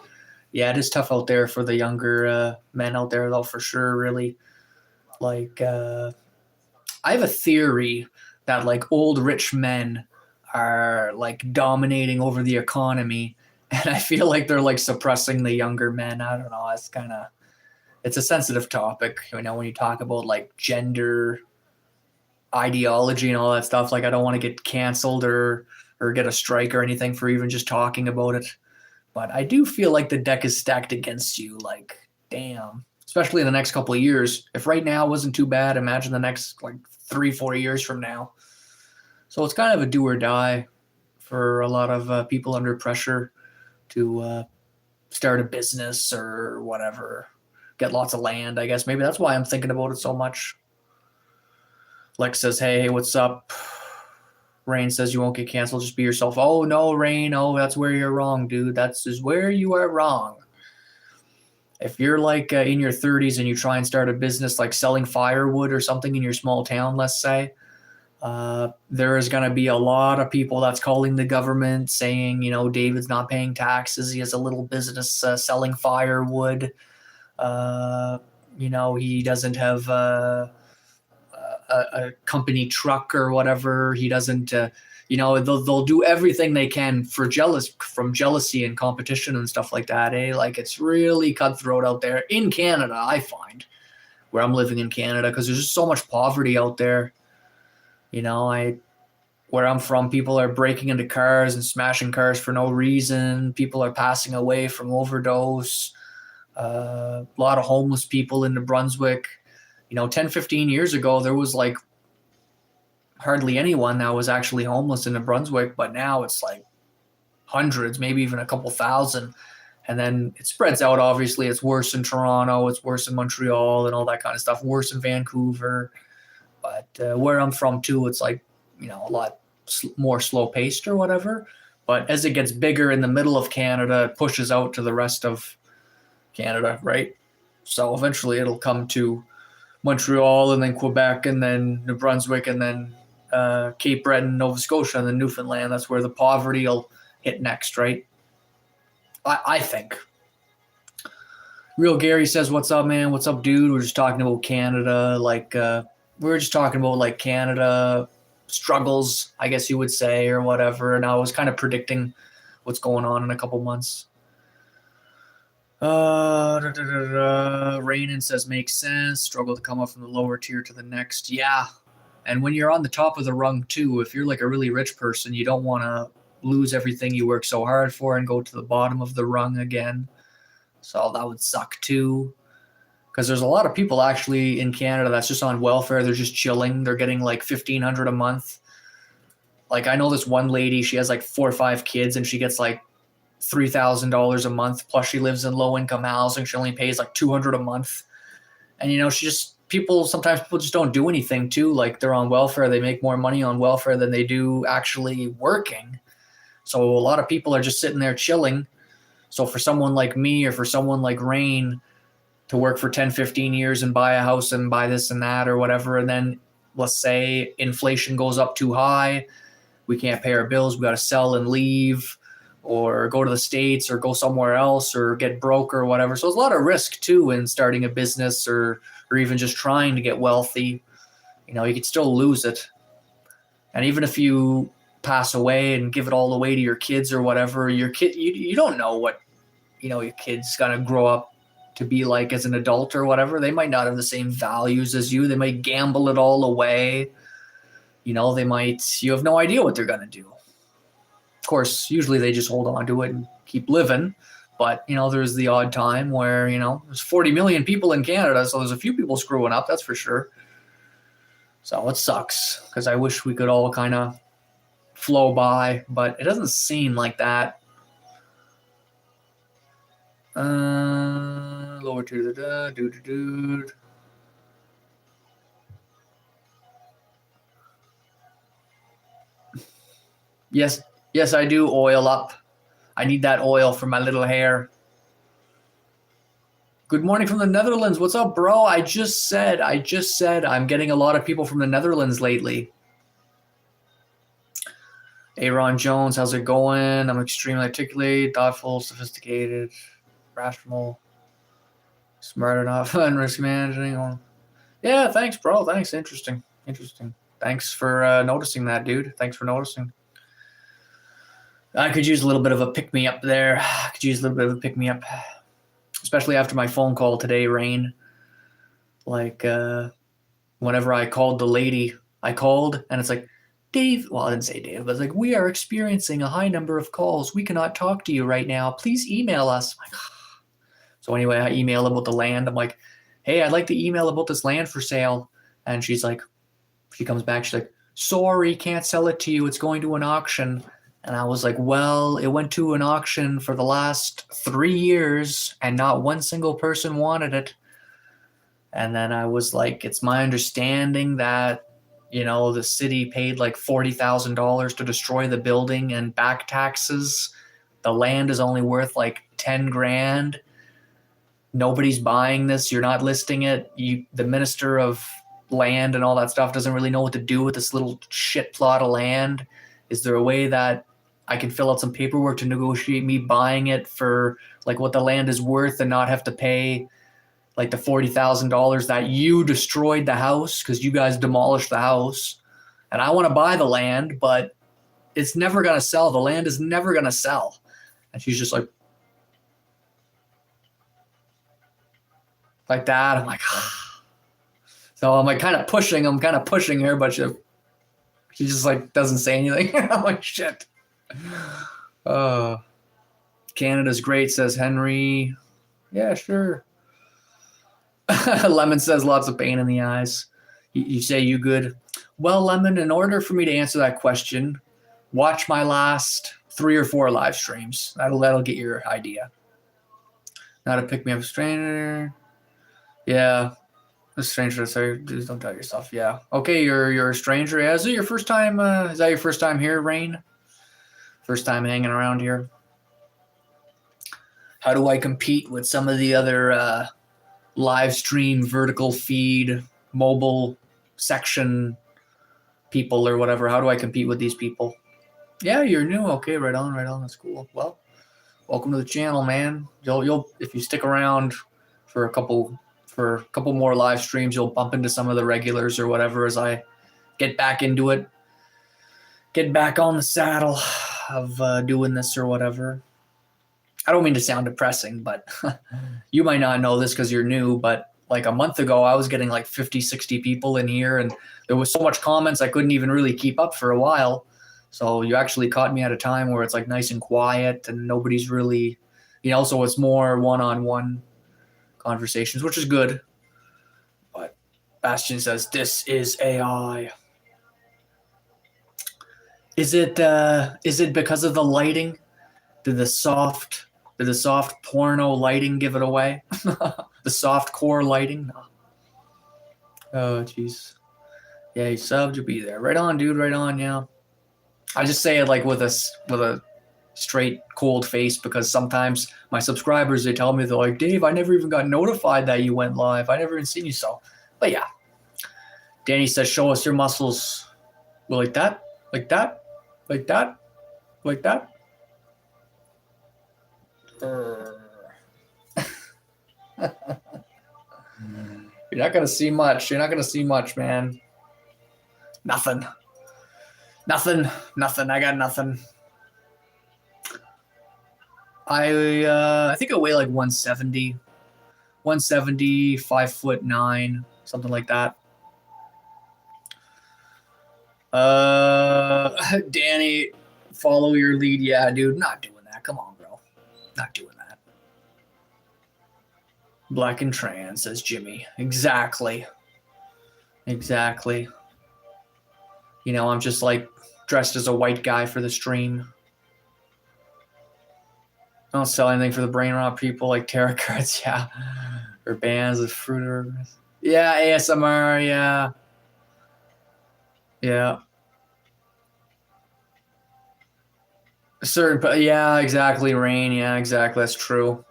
it is tough out there for the younger men out there, though, for sure, really. Like, I have a theory that, like, old rich men are, like, dominating over the economy, and I feel like they're, like, suppressing the younger men. I don't know. It's kind of... It's a sensitive topic, when you talk about like gender ideology and all that stuff. Like, I don't want to get canceled or get a strike or anything for even just talking about it. But I do feel like the deck is stacked against you. Like, damn. Especially in the next couple of years. If right now wasn't too bad, imagine the next like 3-4 years from now. So it's kind of a do or die for a lot of people under pressure to start a business or whatever. Get lots of land, I guess. Maybe that's why I'm thinking about it so much. Lex says, hey, what's up? Rain says you won't get canceled. Just be yourself. Oh, no, Rain. Oh, that's where you're wrong, dude. That's just where you are wrong. If you're like in your 30s and you try and start a business like selling firewood or something in your small town, let's say, there is going to be a lot of people that's calling the government saying, David's not paying taxes. He has a little business selling firewood. He doesn't have a company truck or whatever. He doesn't, they'll do everything they can from jealousy and competition and stuff like that. Like, it's really cutthroat out there in Canada, I find, where I'm living in Canada, because there's just so much poverty out there. Where I'm from, people are breaking into cars and smashing cars for no reason. People are passing away from overdose. A lot of homeless people in New Brunswick. 10, 15 years ago, there was like hardly anyone that was actually homeless in New Brunswick, but now it's like hundreds, maybe even a couple thousand. And then it spreads out. Obviously, it's worse in Toronto, it's worse in Montreal and all that kind of stuff, worse in Vancouver. But where I'm from too, it's like, a lot more slow paced or whatever. But as it gets bigger in the middle of Canada, it pushes out to the rest of Canada, right? So eventually it'll come to Montreal and then Quebec and then New Brunswick and then Cape Breton, Nova Scotia, and then Newfoundland. That's where the poverty will hit next, right? I think. Real Gary says, what's up, man? What's up, dude? We're just talking about Canada. Like, we were just talking about like Canada struggles, I guess you would say, or whatever. And I was kind of predicting what's going on in a couple months. Rainin says, makes sense. Struggle to come up from the lower tier to the next. Yeah. And when you're on the top of the rung too, if you're like a really rich person, you don't want to lose everything you work so hard for and go to the bottom of the rung again. So that would suck too. Because there's a lot of people actually in Canada that's just on welfare. They're just chilling. They're getting like $1,500 a month. Like, I know this one lady, she has like 4 or 5 kids and she gets like $3,000 a month. Plus she lives in low income housing. She only pays like $200 a month. And, sometimes people just don't do anything too. Like, they're on welfare. They make more money on welfare than they do actually working. So a lot of people are just sitting there chilling. So for someone like me or for someone like Rain to work for 10, 15 years and buy a house and buy this and that or whatever, and then let's say inflation goes up too high, we can't pay our bills, we got to sell and leave or go to the States or go somewhere else or get broke or whatever. So there's a lot of risk too in starting a business or even just trying to get wealthy. You could still lose it. And even if you pass away and give it all away to your kids or whatever, your kid, you don't know what, your kid's going to grow up to be like as an adult or whatever. They might not have the same values as you. They might gamble it all away. You have no idea what they're going to do. Of course, usually they just hold on to it and keep living. But, you know, there's the odd time where, you know, there's 40 million people in Canada, so there's a few people screwing up, that's for sure. So it sucks, because I wish we could all kind of flow by, but it doesn't seem like that. Lower to the dude. Yes, I do oil up. I need that oil for my little hair. Good morning from the Netherlands. What's up, bro? I just said I'm getting a lot of people from the Netherlands lately. Aaron Jones, how's it going? I'm extremely articulate, thoughtful, sophisticated, rational, smart enough, and risk managing. Yeah, thanks, bro. Thanks. Interesting. Thanks for noticing that, dude. Thanks for noticing. I could use a little bit of a pick-me-up there. Especially after my phone call today, Rain. Like, whenever I called the lady, I called, and it's like, Dave, well, I didn't say Dave, but it's like, we are experiencing a high number of calls. We cannot talk to you right now. Please email us. I'm like, so anyway, I email about the land. I'm like, hey, I'd like to email about this land for sale. And she's like, she comes back, she's like, sorry, can't sell it to you. It's going to an auction. And I was like, well, it went to an auction for the last 3 years and not one single person wanted it. And then I was like, it's my understanding that, you know, the city paid like $40,000 to destroy the building and back taxes. The land is only worth like 10 grand. Nobody's buying this. You're not listing it. The minister of land and all that stuff doesn't really know what to do with this little shit plot of land. Is there a way that I can fill out some paperwork to negotiate me buying it for like what the land is worth and not have to pay like the $40,000 that you destroyed the house because you guys demolished the house? And I want to buy the land, but it's never going to sell. The land is never going to sell. And she's just like that. I'm like, so I'm like kind of pushing her, but she just like doesn't say anything. I'm like, shit. Canada's great, says Henry. Yeah, sure. Lemon says lots of pain in the eyes. You say you good. Well, Lemon, in order for me to answer that question, watch my last 3 or 4 live streams. That'll get your idea. Not to pick me up a stranger. Yeah. A stranger, sorry, please don't tell yourself. Yeah. Okay, you're a stranger. Yeah, is it your first time? Is that your first time here, Rain? First time hanging around here? How do I compete with some of the other live stream, vertical feed, mobile section people or whatever? How do I compete with these people? Yeah, you're new. Okay, right on. That's cool. Well, welcome to the channel, man. You'll if you stick around for a couple more live streams, you'll bump into some of the regulars or whatever as I get back into it, get back on the saddle of doing this or whatever. I don't mean to sound depressing, but you might not know this because you're new, but like a month ago, I was getting like 50, 60 people in here, and there was so much comments I couldn't even really keep up for a while. So you actually caught me at a time where it's like nice and quiet and nobody's really, you know, so it's more one-on-one conversations, which is good. But Bastion says, this is AI. Is it because of the lighting? Did the soft porno lighting give it away? The soft core lighting? No. Oh, jeez. Yeah, you subbed, you'll be there. Right on, dude. Right on, yeah. I just say it like with a straight, cold face because sometimes my subscribers, they tell me, they're like, Dave, I never even got notified that you went live. I never even seen you. So, but yeah. Danny says, show us your muscles. Well, like that, like that, like that, like that. You're not gonna see much. Man. Nothing. I got nothing. I think I weigh like 170, 5'9", something like that. Danny, follow your lead. Yeah, dude, not doing that. Come on, bro. Not doing that. Black and trans, says Jimmy. Exactly. Exactly. You know, I'm just like dressed as a white guy for the stream. I don't sell anything for the brain rot people like tarot cards, yeah. Or bands of fruit or yeah, ASMR, yeah. Yeah. Certain, yeah, exactly, Rain, yeah, exactly, that's true.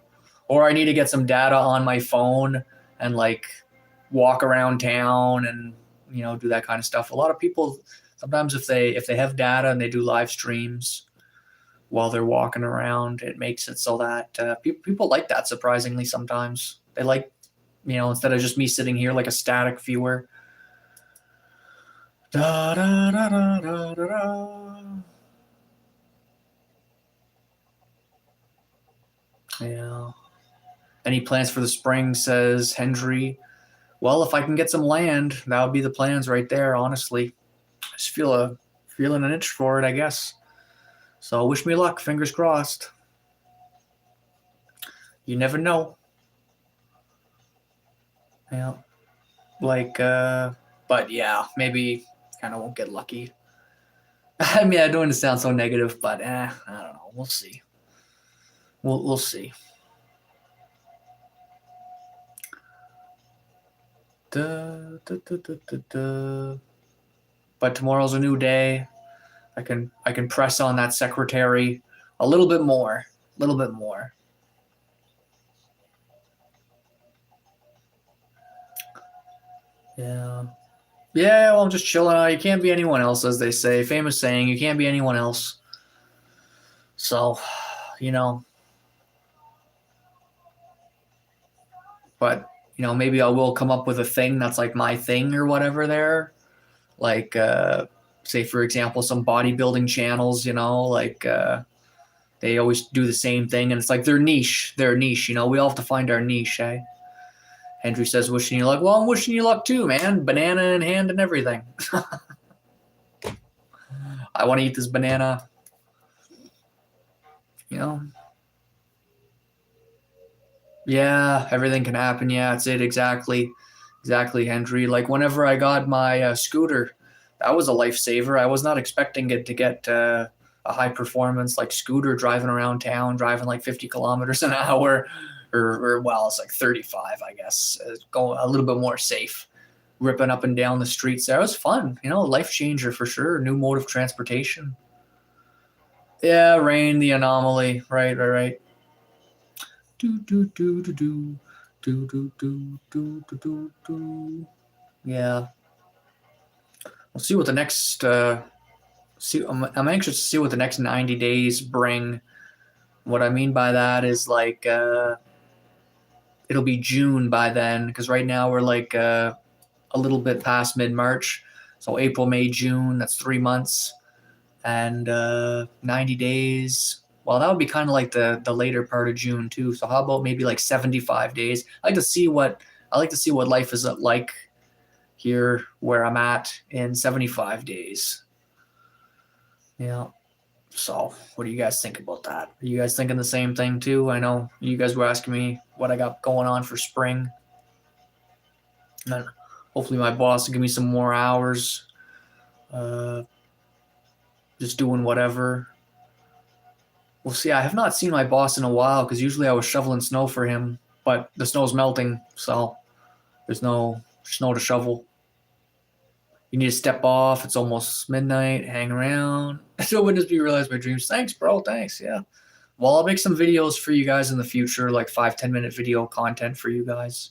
Or I need to get some data on my phone and like walk around town and you know do that kind of stuff. A lot of people sometimes if they have data and they do live streams while they're walking around, it makes it so that people like that. Surprisingly, sometimes they like instead of just me sitting here like a static viewer. Da, da, da, da, da, da, da. Yeah. Any plans for the spring, says Hendry. Well, if I can get some land, that would be the plans right there, honestly. I just feeling an itch for it, I guess. So wish me luck, fingers crossed. You never know. Yeah. Like, but yeah, maybe kind of won't get lucky. I mean, I don't want to sound so negative, but I don't know. We'll see. We'll see. Da, da, da, da, da, da. But tomorrow's a new day. I can press on that secretary a little bit more. A little bit more. Yeah. Yeah, well, I'm just chilling out. You can't be anyone else, as they say. Famous saying, you can't be anyone else. So, but, maybe I will come up with a thing that's like my thing or whatever there. Like, say, for example, some bodybuilding channels, like they always do the same thing. And it's like their niche. We all have to find our niche, eh? Andrew says, wishing you luck. Well, I'm wishing you luck too, man. Banana in hand and everything. I want to eat this banana. Yeah, everything can happen. Yeah, that's it. Exactly, Henry. Like whenever I got my scooter, that was a lifesaver. I was not expecting it to get a high performance like scooter driving around town, driving like 50 kilometers an hour, or well, it's like 35, I guess. Going a little bit more safe, ripping up and down the streets. That was fun. Life changer for sure. New mode of transportation. Yeah, rain, the anomaly. Right. Do do do do do do do do do do do. Yeah. We'll see what the next. I'm anxious to see what the next 90 days bring. What I mean by that is like it'll be June by then, because right now we're like a little bit past mid-March, so April, May, June. That's 3 months, and 90 days. Well, that would be kind of like the later part of June too. So how about maybe like 75 days? I like to see what life is like here where I'm at in 75 days. Yeah. So what do you guys think about that? Are you guys thinking the same thing too? I know you guys were asking me what I got going on for spring. And hopefully my boss will give me some more hours. Just doing whatever. We'll see. I have not seen my boss in a while because usually I was shoveling snow for him, but the snow's melting, so there's no snow to shovel. You need to step off. It's almost midnight. Hang around. So witness me realize my dreams. Thanks, bro. Thanks. Yeah. Well, I'll make some videos for you guys in the future, like 5-10 minute video content for you guys.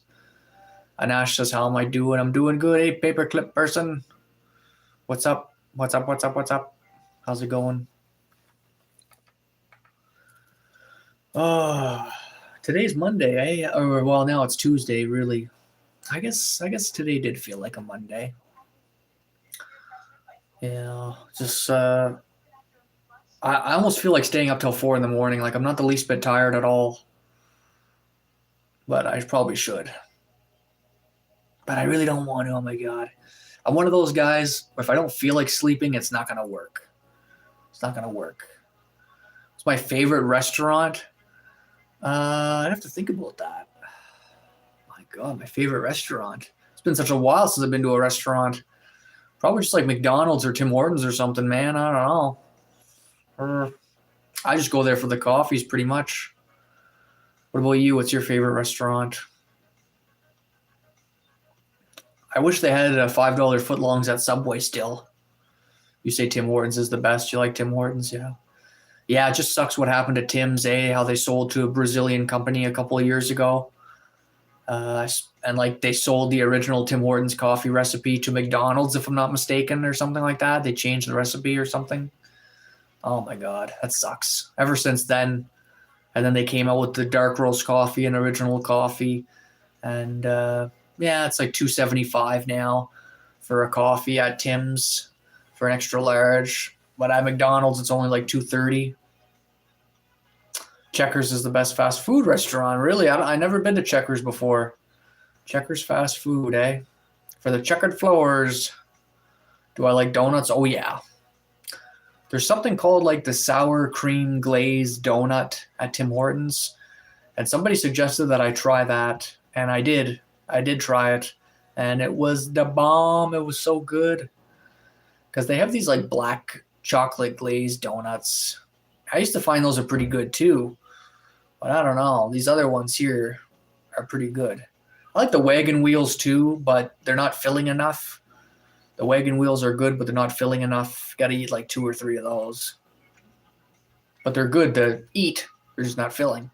And Ash says, how am I doing? I'm doing good. Hey, paperclip person. What's up? What's up? How's it going? Oh, today's Monday, eh? Or well, now it's Tuesday, really. I guess today did feel like a Monday. Yeah, just I almost feel like staying up till 4 in the morning. Like I'm not the least bit tired at all, but I probably should. But I really don't want to. Oh my god, I'm one of those guys. If I don't feel like sleeping, it's not gonna work. It's not gonna work. It's my favorite restaurant. I'd have to think about that. My God, my favorite restaurant. It's been such a while since I've been to a restaurant. Probably just like McDonald's or Tim Hortons or something, man. I don't know. Or I just go there for the coffees pretty much. What about you? What's your favorite restaurant? I wish they had $5 footlongs at Subway still. You say Tim Hortons is the best. You like Tim Hortons? Yeah. Yeah, it just sucks what happened to Tim's, how they sold to a Brazilian company a couple of years ago. And like they sold the original Tim Hortons coffee recipe to McDonald's, if I'm not mistaken, or something like that. They changed the recipe or something. Oh my God, that sucks. Ever since then, and then they came out with the dark roast coffee and original coffee. And yeah, it's like $2.75 now for a coffee at Tim's for an extra large. But at McDonald's, it's only like $2.30. Checkers is the best fast food restaurant. Really, I never been to Checkers before. Checkers fast food, eh? For the checkered floors. Do I like donuts? Oh, yeah. There's something called like the sour cream glazed donut at Tim Hortons. And somebody suggested that I try that. And I did. I did try it. And it was the bomb. It was so good. Because they have these like black chocolate glazed donuts. I used to find those are pretty good too. But I don't know. These other ones here are pretty good. I like the wagon wheels too, but they're not filling enough. The wagon wheels are good, but they're not filling enough. Got to eat like 2 or 3 of those. But they're good to eat. They're just not filling.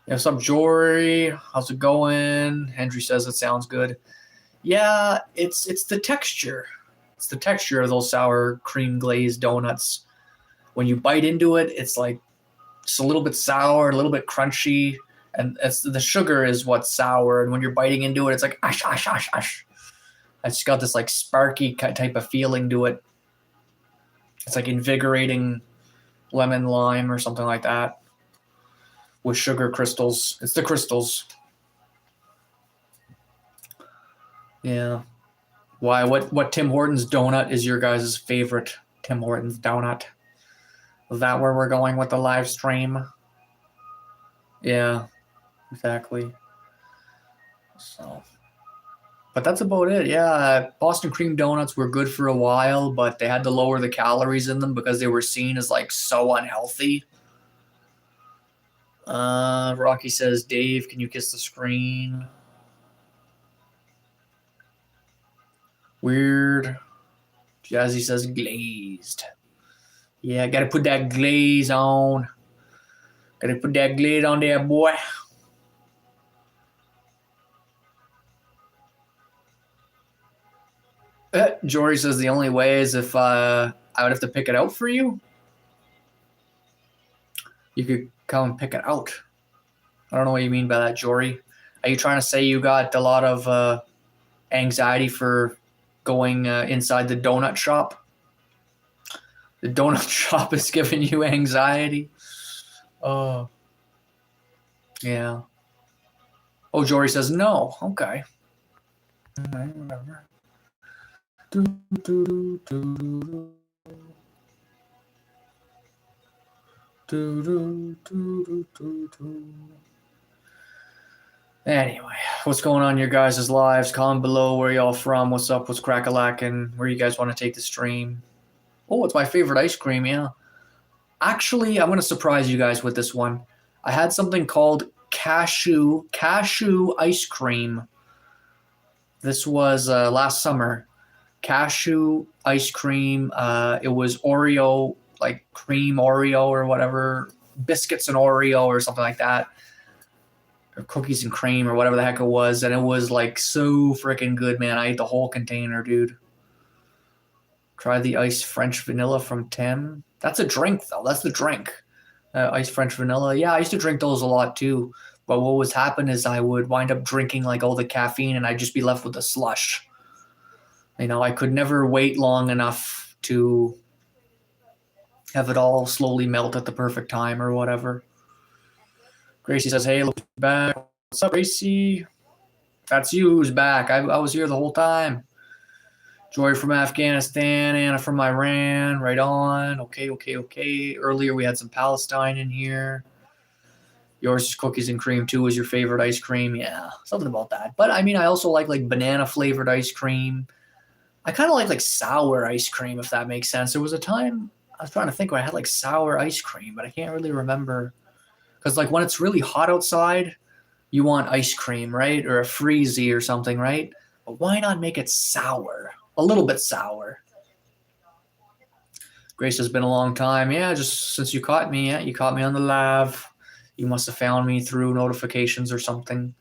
Yeah, what's up, Jory? How's it going? Henry says it sounds good. Yeah, it's the texture. It's the texture of those sour cream glazed donuts. When you bite into it, it's like it's a little bit sour, a little bit crunchy, and the sugar is what's sour. And when you're biting into it, it's like ash, ash, ash, ash. It's got this like sparky type of feeling to it. It's like invigorating lemon lime or something like that with sugar crystals. It's the crystals. Yeah. Why? What Tim Hortons donut is your guys' favorite Tim Hortons donut? Is that where we're going with the live stream? Yeah, exactly. So, but that's about it. Yeah, Boston cream donuts were good for a while, but they had to lower the calories in them because they were seen as like so unhealthy. Rocky says, Dave, can you kiss the screen? Weird. Jazzy says glazed. Yeah, gotta put that glaze on. Gotta put that glaze on there, boy. Jory says the only way is if I would have to pick it out for you. You could come and pick it out. I don't know what you mean by that, Jory. Are you trying to say you got a lot of anxiety for going inside the donut shop? The donut shop is giving you anxiety? Oh. Yeah. Oh, Jory says no. Okay. Whatever. Anyway, what's going on in your guys' lives? Comment below where y'all from. What's up? What's crack-a-lackin'? Where you guys want to take the stream? Oh, it's my favorite ice cream, yeah. Actually, I'm going to surprise you guys with this one. I had something called cashew ice cream. This was last summer. Cashew ice cream. It was Oreo, like cream Oreo or whatever. Biscuits and Oreo or something like that. Or cookies and cream or whatever the heck it was. And it was like so freaking good, man. I ate the whole container, dude. Try the iced French vanilla from Tim. That's a drink, though. That's the drink. Iced French vanilla. Yeah, I used to drink those a lot, too. But what was happen is I would wind up drinking like all the caffeine and I'd just be left with a slush. You know, I could never wait long enough to have it all slowly melt at the perfect time or whatever. Gracie says, hey, look back. What's up, Gracie? That's you who's back. I was here the whole time. Joy from Afghanistan, Anna from Iran, right on. Okay. Earlier we had some Palestine in here. Yours is cookies and cream too. Is your favorite ice cream? Yeah, something about that. But I mean, I also like banana flavored ice cream. I kind of like sour ice cream, if that makes sense. There was a time I was trying to think where I had like sour ice cream, but I can't really remember. Because like when it's really hot outside, you want ice cream, right? Or a freezy or something, right? But why not make it sour? A little bit sour. Grace has been a long time. Yeah, just since you caught me. Yeah, you caught me on the live. You must have found me through notifications or something.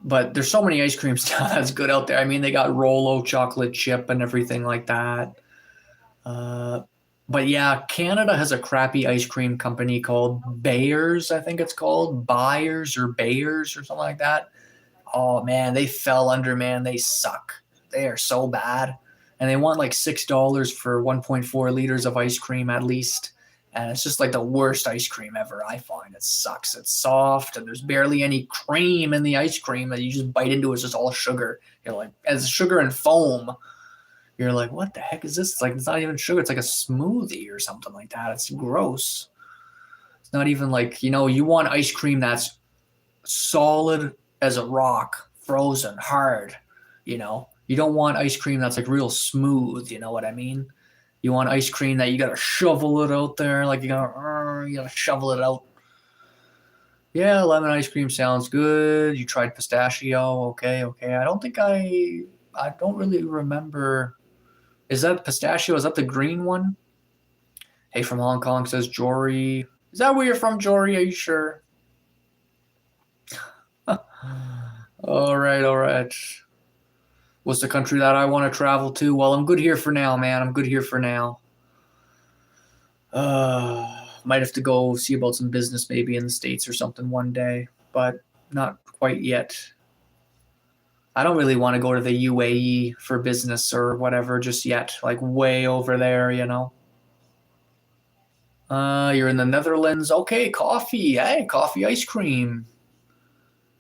But there's so many ice cream stuff that's good out there. I mean, they got Rolo chocolate chip and everything like that. But yeah, Canada has a crappy ice cream company called Bayers, I think it's called. Byers or Bayers or something like that. Oh man, they fell under, man. They suck. They are so bad. And they want like $6 for 1.4 liters of ice cream at least. And it's just like the worst ice cream ever, I find. It sucks. It's soft and there's barely any cream in the ice cream that you just bite into. It's just all sugar. You're like, as sugar and foam. You're like, what the heck is this? It's like, it's not even sugar. It's like a smoothie or something like that. It's gross. It's not even like, you want ice cream that's solid as a rock, frozen, hard, You don't want ice cream that's like real smooth, you know what I mean? You want ice cream that you gotta shovel it out there, like you gotta shovel it out. Yeah, lemon ice cream sounds good. You tried pistachio, okay. I don't really remember. Is that pistachio? Is that the green one? Hey, from Hong Kong says Jory. Is that where you're from, Jory? Are you sure? All right. What's the country that I want to travel to? Well, I'm good here for now, man. I'm good here for now. Might have to go see about some business maybe in the States or something one day, but not quite yet. I don't really want to go to the UAE for business or whatever just yet, like way over there, You're in the Netherlands. Okay, coffee. Hey, coffee ice cream.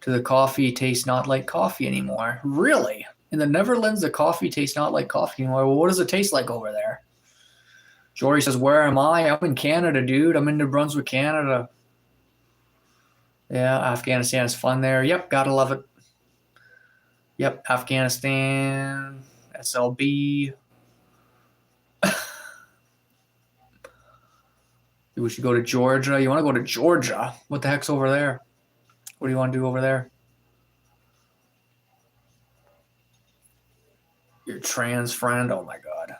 Do the coffee taste not like coffee anymore? Really? In the Netherlands, the coffee tastes not like coffee anymore. Well, what does it taste like over there? Jory says, where am I? I'm in Canada, dude. I'm in New Brunswick, Canada. Yeah, Afghanistan is fun there. Yep, gotta love it. Yep, Afghanistan, SLB. We should go to Georgia. You want to go to Georgia? What the heck's over there? What do you want to do over there? Your trans friend? Oh my God.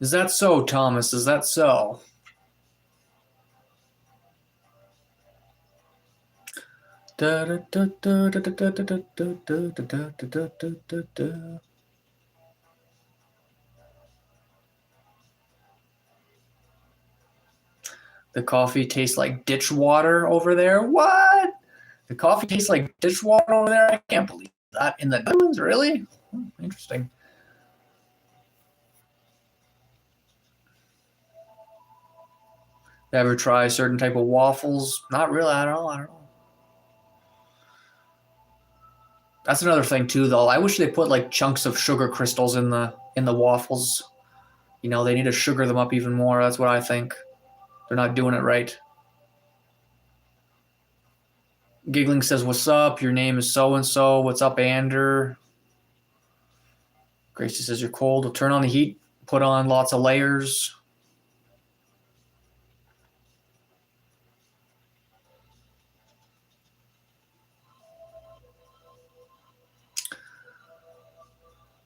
Is that so, Thomas? Is that so? The coffee tastes like ditch water over there. What? The coffee tastes like ditch water over there? I can't believe that. In the Netherlands, really? Interesting. Ever try a certain type of waffles? Not really. I don't know. That's another thing too, though. I wish they put like chunks of sugar crystals in the waffles. They need to sugar them up even more. That's what I think. They're not doing it right. Giggling says, what's up? Your name is so-and-so. What's up, Ander? Gracie says, you're cold. We'll turn on the heat. Put on lots of layers.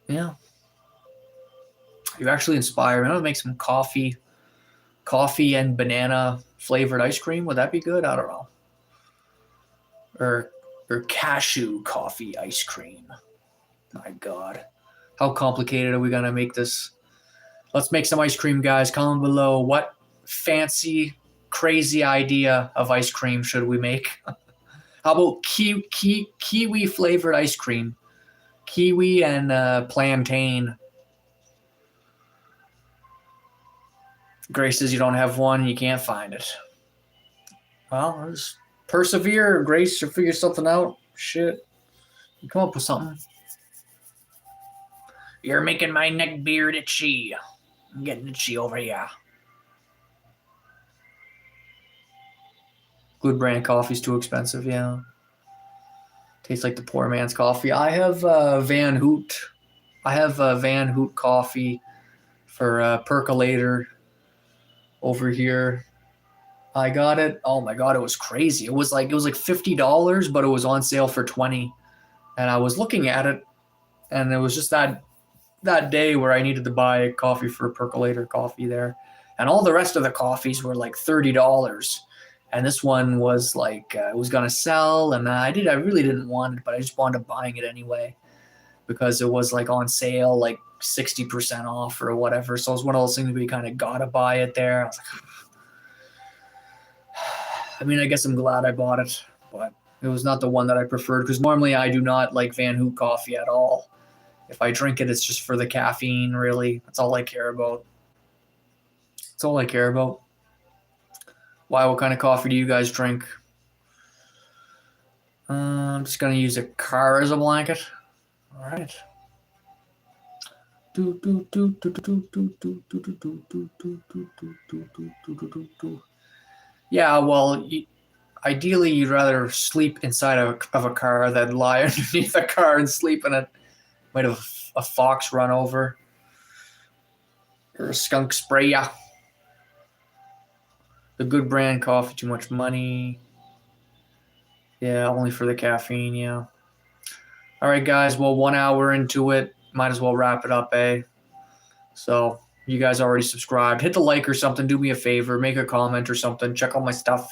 Yeah. You actually inspired me. I'm going to make some coffee and banana flavored ice cream. Would that be good? I don't know. Or cashew coffee ice cream. My God. How complicated are we going to make this? Let's make some ice cream, guys. Comment below what fancy, crazy idea of ice cream should we make? How about kiwi flavored ice cream? Kiwi and plantain. Grace says you don't have one. You can't find it. Well, just persevere, Grace. You'll figure something out. Shit. You come up with something. You're making my neck beard itchy. I'm getting itchy over here. Good brand coffee's too expensive, yeah. Tastes like the poor man's coffee. I have Van Hoot. I have Van Hoot coffee for percolator over here. I got it. Oh my god, it was crazy. It was like $50, but it was on sale for $20. And I was looking at it, and it was just that day where I needed to buy coffee for percolator coffee there. And all the rest of the coffees were like $30. And this one was like it was gonna sell, and I really didn't want it, but I just wound up buying it anyway because it was like on sale, like 60% off or whatever. So it was one of those things where you kind of gotta buy it there. I was like, I mean, I guess I'm glad I bought it, but it was not the one that I preferred because normally I do not like Van Hoot coffee at all. If I drink it, it's just for the caffeine, really. That's all I care about. That's all I care about. Why? What kind of coffee do you guys drink? I'm just going to use a car as a blanket. All right. Yeah, well, ideally you'd rather sleep inside of a car than lie underneath a car and sleep in it. Might have a fox run over. Or a skunk spray ya. The good brand coffee, too much money. Yeah, only for the caffeine, yeah. All right, guys. Well, 1 hour into it. Might as well wrap it up, eh? So, you guys already subscribed. Hit the like or something. Do me a favor. Make a comment or something. Check out my stuff.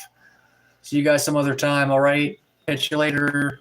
See you guys some other time, all right? Catch you later.